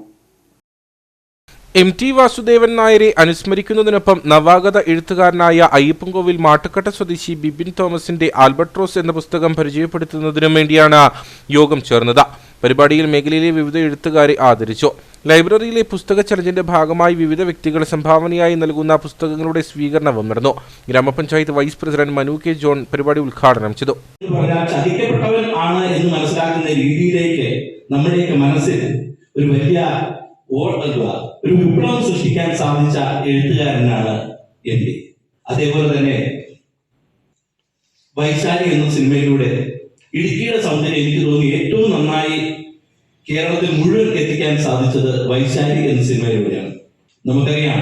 MT വാസുദേവൻ നായരെ അനുസ്മരിക്കുന്നതിനൊപ്പം നവാഗത എഴുത്തുകാരനായ അയ്യപ്പൻകോവിൽ മാട്ടുക്കട്ട സ്വദേശി ബിബിൻ തോമസിന്റെ ആൽബട്രോസ് എന്ന പുസ്തകം പരിചയപ്പെടുത്തുന്നതിനും വേണ്ടിയാണ് യോഗം ചേർന്നത്. പരിപാടിയിൽ മേഖലയിലെ വിവിധ എഴുത്തുകാരെ ആദരിച്ചു. ലൈബ്രറിയിലെ പുസ്തക ചലഞ്ചിന്റെ ഭാഗമായി വിവിധ വ്യക്തികൾ സംഭാവനയായി നൽകുന്ന പുസ്തകങ്ങളുടെ സ്വീകരണവും നടന്നു. ഗ്രാമപഞ്ചായത്ത് vice president Manu K John പരിപാടി ഉദ്ഘാടനം ചെയ്തു. ചതിക്കപ്പെട്ടവൻ ആണ് എന്ന് മനസ്സിലാക്കുന്ന രീതിയിലേക്ക് നമ്മുടെയൊക്കെ മനസ്സിൽ ഒരു വലിയ ഒരു വിപ്ലവം സൃഷ്ടിക്കാൻ സാധിച്ച എഴുത്തുകാരനാണ് എം.പി. അതേപോലെ തന്നെ വൈശാലി എന്ന സിനിമയിലൂടെ ഇടുക്കിയുടെ സൗന്ദര്യം എനിക്ക് തോന്നി ഏറ്റവും നന്നായി കേരളത്തിൽ മുഴുവൻ എത്തിക്കാൻ സാധിച്ചത് വൈശാലി എന്ന സിനിമയിലൂടെയാണ്. നമുക്കറിയാം,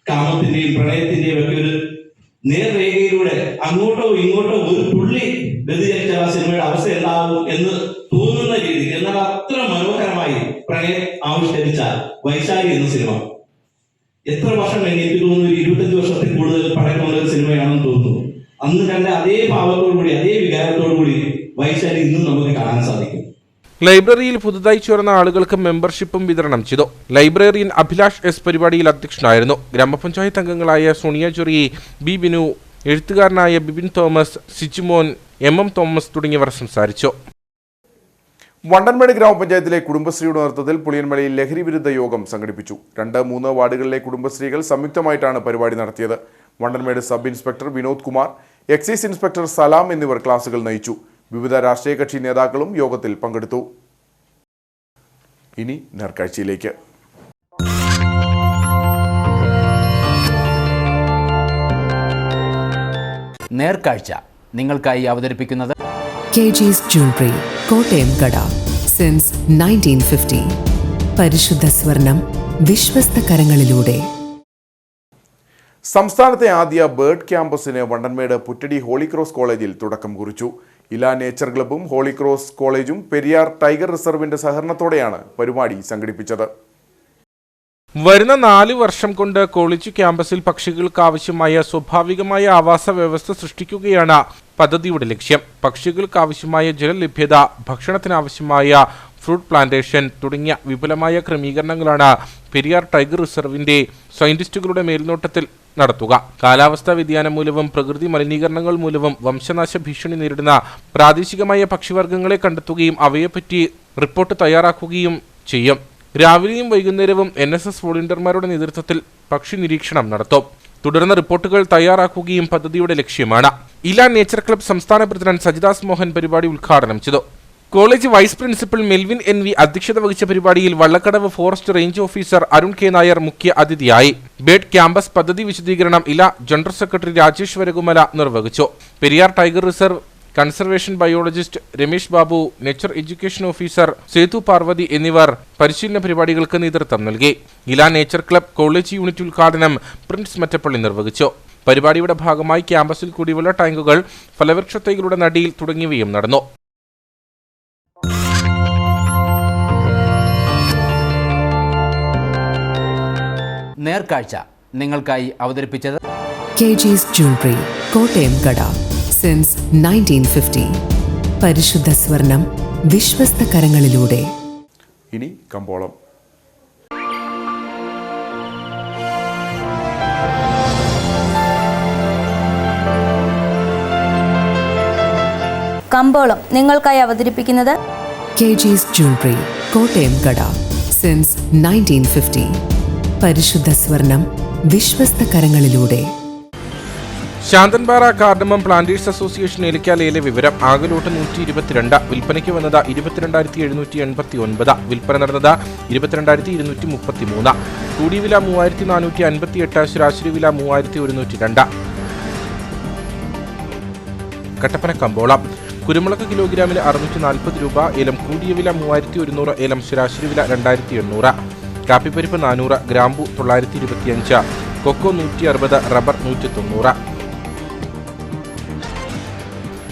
കാമത്തിന്റെയും പ്രണയത്തിന്റെയും ഒക്കെ ഒരു നേർരേഖയിലൂടെ അങ്ങോട്ടോ ഇങ്ങോട്ടോ ഒരു തുള്ളി വ്യതിചലിച്ച ആ സിനിമയുടെ അവസ്ഥ എന്താകും എന്ന് തോന്നുന്ന രീതിയിൽ, എന്നാൽ അത്ര മനോഹരമായി പ്രണയം ആവിഷ്കരിച്ച വൈശാലി എന്ന സിനിമ എത്ര വർഷം എനിക്ക് തോന്നുന്നു 25 വർഷത്തിൽ കൂടുതൽ പഴക്കമുള്ള ഒരു സിനിമയാണെന്ന് തോന്നുന്നു. അന്ന് കണ്ട അതേ ഭാവത്തോടുകൂടി അതേ വികാരത്തോടുകൂടി വൈശാലി ഇന്നും നമുക്ക് കാണാൻ സാധിക്കും. ലൈബ്രറിയിൽ പുതുതായി ചേർന്ന ആളുകൾക്ക് മെമ്പർഷിപ്പും വിതരണം ചെയ്തു. ലൈബ്രറിയൻ അഭിലാഷ് എസ് പരിപാടിയിൽ അധ്യക്ഷനായിരുന്നു. ഗ്രാമപഞ്ചായത്ത് അംഗങ്ങളായ സോണിയ ജെറി, ബി ബിനു, എഴുത്തുകാരനായ Bibin Thomas, Sijumon, M Thomas തുടങ്ങിയവർ സംസാരിച്ചു. വണ്ടൻമേട് ഗ്രാമപഞ്ചായത്തിലെ കുടുംബശ്രീയുടെ നേതൃത്വത്തിൽ പുളിയൻമലയിൽ ലഹരി വിരുദ്ധ യോഗം സംഘടിപ്പിച്ചു. 2-3 വാർഡുകളിലെ കുടുംബശ്രീകൾ സംയുക്തമായിട്ടാണ് പരിപാടി നടത്തിയത്. Vandanmedu sub inspector Vinod Kumar, excise inspector Salam എന്നിവർ ക്ലാസുകൾ നയിച്ചു. വിവിധ രാഷ്ട്രീയ കക്ഷി നേതാക്കളും യോഗത്തിൽ പങ്കെടുത്തു. ഇനി നേർക്കാഴ്ചയിലേക്ക്. നേർക്കാഴ്ച നിങ്ങൾക്കായി അവതരിപ്പിക്കുന്നത് KG's Jewelry, കോട്ടയം കട, സിൻസ് 1950. പരിശുദ്ധ സ്വർണം വിശ്വസ്ത കരങ്ങളിലൂടെ. സംസ്ഥാനത്തെ ആദ്യ ബേർഡ് ക്യാമ്പസിന് വണ്ടൻമേട് പുറ്റടി ഹോളി ക്രോസ് കോളേജിൽ തുടക്കം കുറിച്ചു. ഇല നേച്ചർ ക്ലബ്ബും ഹോളി ക്രോസ് കോളേജും പെരിയാർ ടൈഗർ റിസർവിന്റെ സഹകരണത്തോടെയാണ് പരിപാടി സംഘടിപ്പിച്ചത്. വരുന്ന 4 വർഷം കൊണ്ട് കോളേജ് ക്യാമ്പസിൽ പക്ഷികൾക്ക് ആവശ്യമായ സ്വാഭാവികമായ ആവാസ വ്യവസ്ഥ സൃഷ്ടിക്കുകയാണ് പദ്ധതിയുടെ ലക്ഷ്യം. പക്ഷികൾക്ക് ആവശ്യമായ ജലലഭ്യത, ഭക്ഷണത്തിനാവശ്യമായ ഫ്രൂട്ട് പ്ലാന്റേഷൻ തുടങ്ങിയ വിപുലമായ ക്രമീകരണങ്ങളാണ് പെരിയാർ ടൈഗർ റിസർവിന്റെ സയന്റിസ്റ്റുകളുടെ മേൽനോട്ടത്തിൽ നടത്തുക. കാലാവസ്ഥാ വ്യതിയാനം മൂലവും പ്രകൃതി മലിനീകരണങ്ങൾ മൂലവും വംശനാശ ഭീഷണി നേരിടുന്ന പ്രാദേശികമായ പക്ഷിവർഗ്ഗങ്ങളെ കണ്ടെത്തുകയും അവയെപ്പറ്റി റിപ്പോർട്ട് തയ്യാറാക്കുകയും ചെയ്യും. രാവിലെയും വൈകുന്നേരവും NSS വോളണ്ടിയർമാരുടെ നേതൃത്വത്തിൽ പക്ഷി നിരീക്ഷണം നടത്തും. തുടർന്ന് റിപ്പോർട്ടുകൾ തയ്യാറാക്കുകയും പദ്ധതിയുടെ ലക്ഷ്യമാണ്. ഇല നേച്ചർ ക്ലബ്ബ് സംസ്ഥാന പ്രസിഡന്റ് സജിദാസ് മോഹൻ പരിപാടി ഉദ്ഘാടനം ചെയ്തു. College vice principal Melvin NV അധ്യക്ഷത വഹിച്ച പരിപാടിയിൽ Vallakkadavu forest range officer Arun K Nair മുഖ്യ അതിഥിയായി. ബേഡ് ക്യാമ്പസ് പദ്ധതി വിശദീകരണം ഇല ജനറൽ സെക്രട്ടറി രാജേഷ് വരകുമല നിർവഹിച്ചു. Periyar tiger reserve conservation biologist Ramesh Babu, nature education officer Sethu Parvathi എന്നിവർ പരിശീലന പരിപാടികൾക്ക് നേതൃത്വം നൽകി. Ila nature club college unit ഉദ്ഘാടനം പ്രിൻസ് മറ്റപ്പള്ളി നിർവഹിച്ചു. പരിപാടിയുടെ ഭാഗമായി ക്യാമ്പസിൽ കുടിവെള്ള ടാങ്കുകൾ, ഫലവൃക്ഷ തൈകളുടെ നടിയിൽ തുടങ്ങിയവയും നടന്നു. നേർക്കാഴ്ച നിങ്ങൾക്കായി അവതരിപ്പിച്ചത് KG's Jewelry, കോട്ടയം കട, സിൻസ് 1950. പരിശുദ്ധ സ്വർണം വിശ്വസ്ത കരങ്ങളിലൂടെ. ഇനി കമ്പോളം. കമ്പോളം നിങ്ങൾക്കായി അവതരിപ്പിക്കുന്നത് KG's Jewelry, കോട്ടയം കട, സിൻസ് 1950. പരിശുദ്ധ സ്വർണം വിശ്വസ്ത കരങ്ങളിലൂടെ. ശാന്തൻപാറ കാർഡമം പ്ലാന്റേഴ്സ് അസോസിയേഷൻ ഏലക്കാലയിലെ വിവരം. ആകലോട്ട് 122, വിൽപ്പനയ്ക്ക് വന്നത് 22,789, വിൽപ്പന നടന്നത് 22,233, കൂടിയ വില 3,458, ശരാശരി വില 3,102. കട്ടപ്പന കമ്പോളം. കുരുമുളക് കിലോഗ്രാമിന് 640 രൂപ, ഏലം കൂടിയ വില 3,100, ഏലം ശരാശരി വില 2,800. കാപ്പിപ്പരിപ്പ് 400, ഗ്രാമ്പു 925, കൊക്കോ 160, റബ്ബർ 190.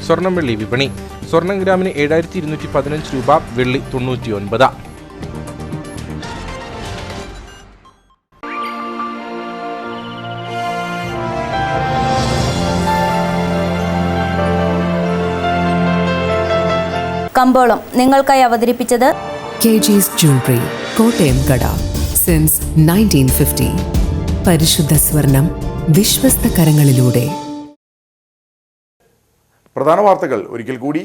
സ്വർണം വെള്ളി വിപണി. സ്വർണം ഗ്രാമിന് 7,215 രൂപ, വെള്ളി 99. കമ്പോളം നിങ്ങൾക്കായി അവതരിപ്പിച്ചത് KG's Jewelry, കോട്ടയം കട, സിൻസ് 1950. പരിശുദ്ധ സ്വർണം വിശ്വസ്ത കരങ്ങളിലൂടെ. പ്രധാന വാർത്തകൾ ഒരിക്കൽ കൂടി.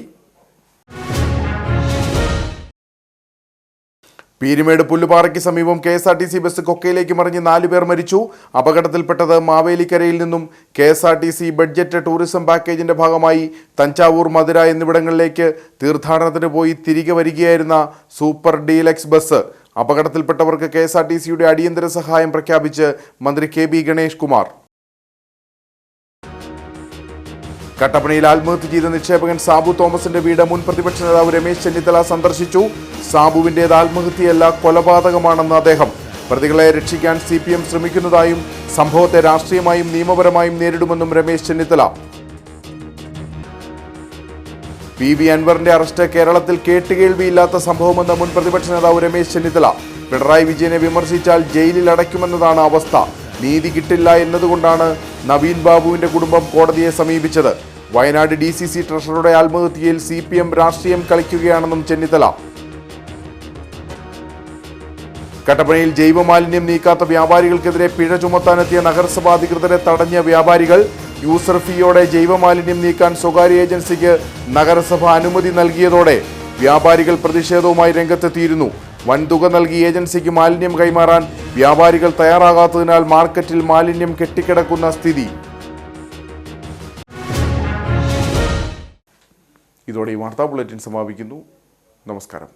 പീരുമേട് പുല്ലുപാറയ്ക്ക് സമീപം KSRTC ബസ് കൊക്കയിലേക്ക് മറിഞ്ഞ് 4 പേർ മരിച്ചു. അപകടത്തിൽപ്പെട്ടത് മാവേലിക്കരയിൽ നിന്നും KSRTC ബഡ്ജറ്റ് ടൂറിസം പാക്കേജിന്റെ ഭാഗമായി തഞ്ചാവൂർ, മധുര എന്നിവിടങ്ങളിലേക്ക് തീർത്ഥാടനത്തിന് പോയി തിരികെ വരികയായിരുന്ന സൂപ്പർ ഡീലക്സ് ബസ്. അപകടത്തിൽപ്പെട്ടവർക്ക് KSRTCയുടെ അടിയന്തര സഹായം പ്രഖ്യാപിച്ച് മന്ത്രി KB ഗണേഷ് കുമാർ. കട്ടപ്പനയിൽ ആത്മഹത്യ ചെയ്ത നിക്ഷേപകൻ സാബു തോമസിന്റെ വീട് മുൻ പ്രതിപക്ഷ നേതാവ് രമേശ് ചെന്നിത്തല സന്ദർശിച്ചു. സാബുവിന്റേത് ആത്മഹത്യയല്ല, കൊലപാതകമാണെന്ന് അദ്ദേഹം. പ്രതികളെ രക്ഷിക്കാൻ CPM ശ്രമിക്കുന്നതായും സംഭവത്തെ രാഷ്ട്രീയമായും നിയമപരമായും നേരിടുമെന്നും രമേശ് ചെന്നിത്തല. PV അൻവറിന്റെ അറസ്റ്റ് കേരളത്തിൽ കേട്ടുകേൾവിയില്ലാത്ത സംഭവമെന്ന് മുൻ പ്രതിപക്ഷ നേതാവ് രമേശ് ചെന്നിത്തല. പിണറായി വിജയനെ വിമർശിച്ചാൽ ജയിലിൽ അടയ്ക്കുമെന്നതാണ് അവസ്ഥ. നീതി കിട്ടില്ല എന്നതുകൊണ്ടാണ് നവീൻ ബാബുവിന്റെ കുടുംബം കോടതിയെ സമീപിച്ചത്. വയനാട് DCC ട്രഷററുടെ ആത്മഹത്യയിൽ CPM രാഷ്ട്രീയം കളിക്കുകയാണെന്നും ചെന്നിത്തല. കട്ടപ്പനയിൽ ജൈവമാലിന്യം നീക്കാത്ത വ്യാപാരികൾക്കെതിരെ പിഴ ചുമത്താനെത്തിയ നഗരസഭാ അധികൃതരെ തടഞ്ഞ വ്യാപാരികൾ. യൂസർ ഫീയോടെ ജൈവമാലിന്യം നീക്കാൻ സ്വകാര്യ ഏജൻസിക്ക് നഗരസഭ അനുമതി നൽകിയതോടെ വ്യാപാരികൾ പ്രതിഷേധവുമായി രംഗത്തെത്തിയിരുന്നു. വൻതുക നൽകി ഏജൻസിക്ക് മാലിന്യം കൈമാറാൻ വ്യാപാരികൾ തയ്യാറാകാത്തതിനാൽ മാർക്കറ്റിൽ മാലിന്യം കെട്ടിക്കിടക്കുന്ന സ്ഥിതി. ഇതോടെ ഈ വാർത്താ ബുള്ളറ്റിൻ സമാപിക്കുന്നു. നമസ്കാരം.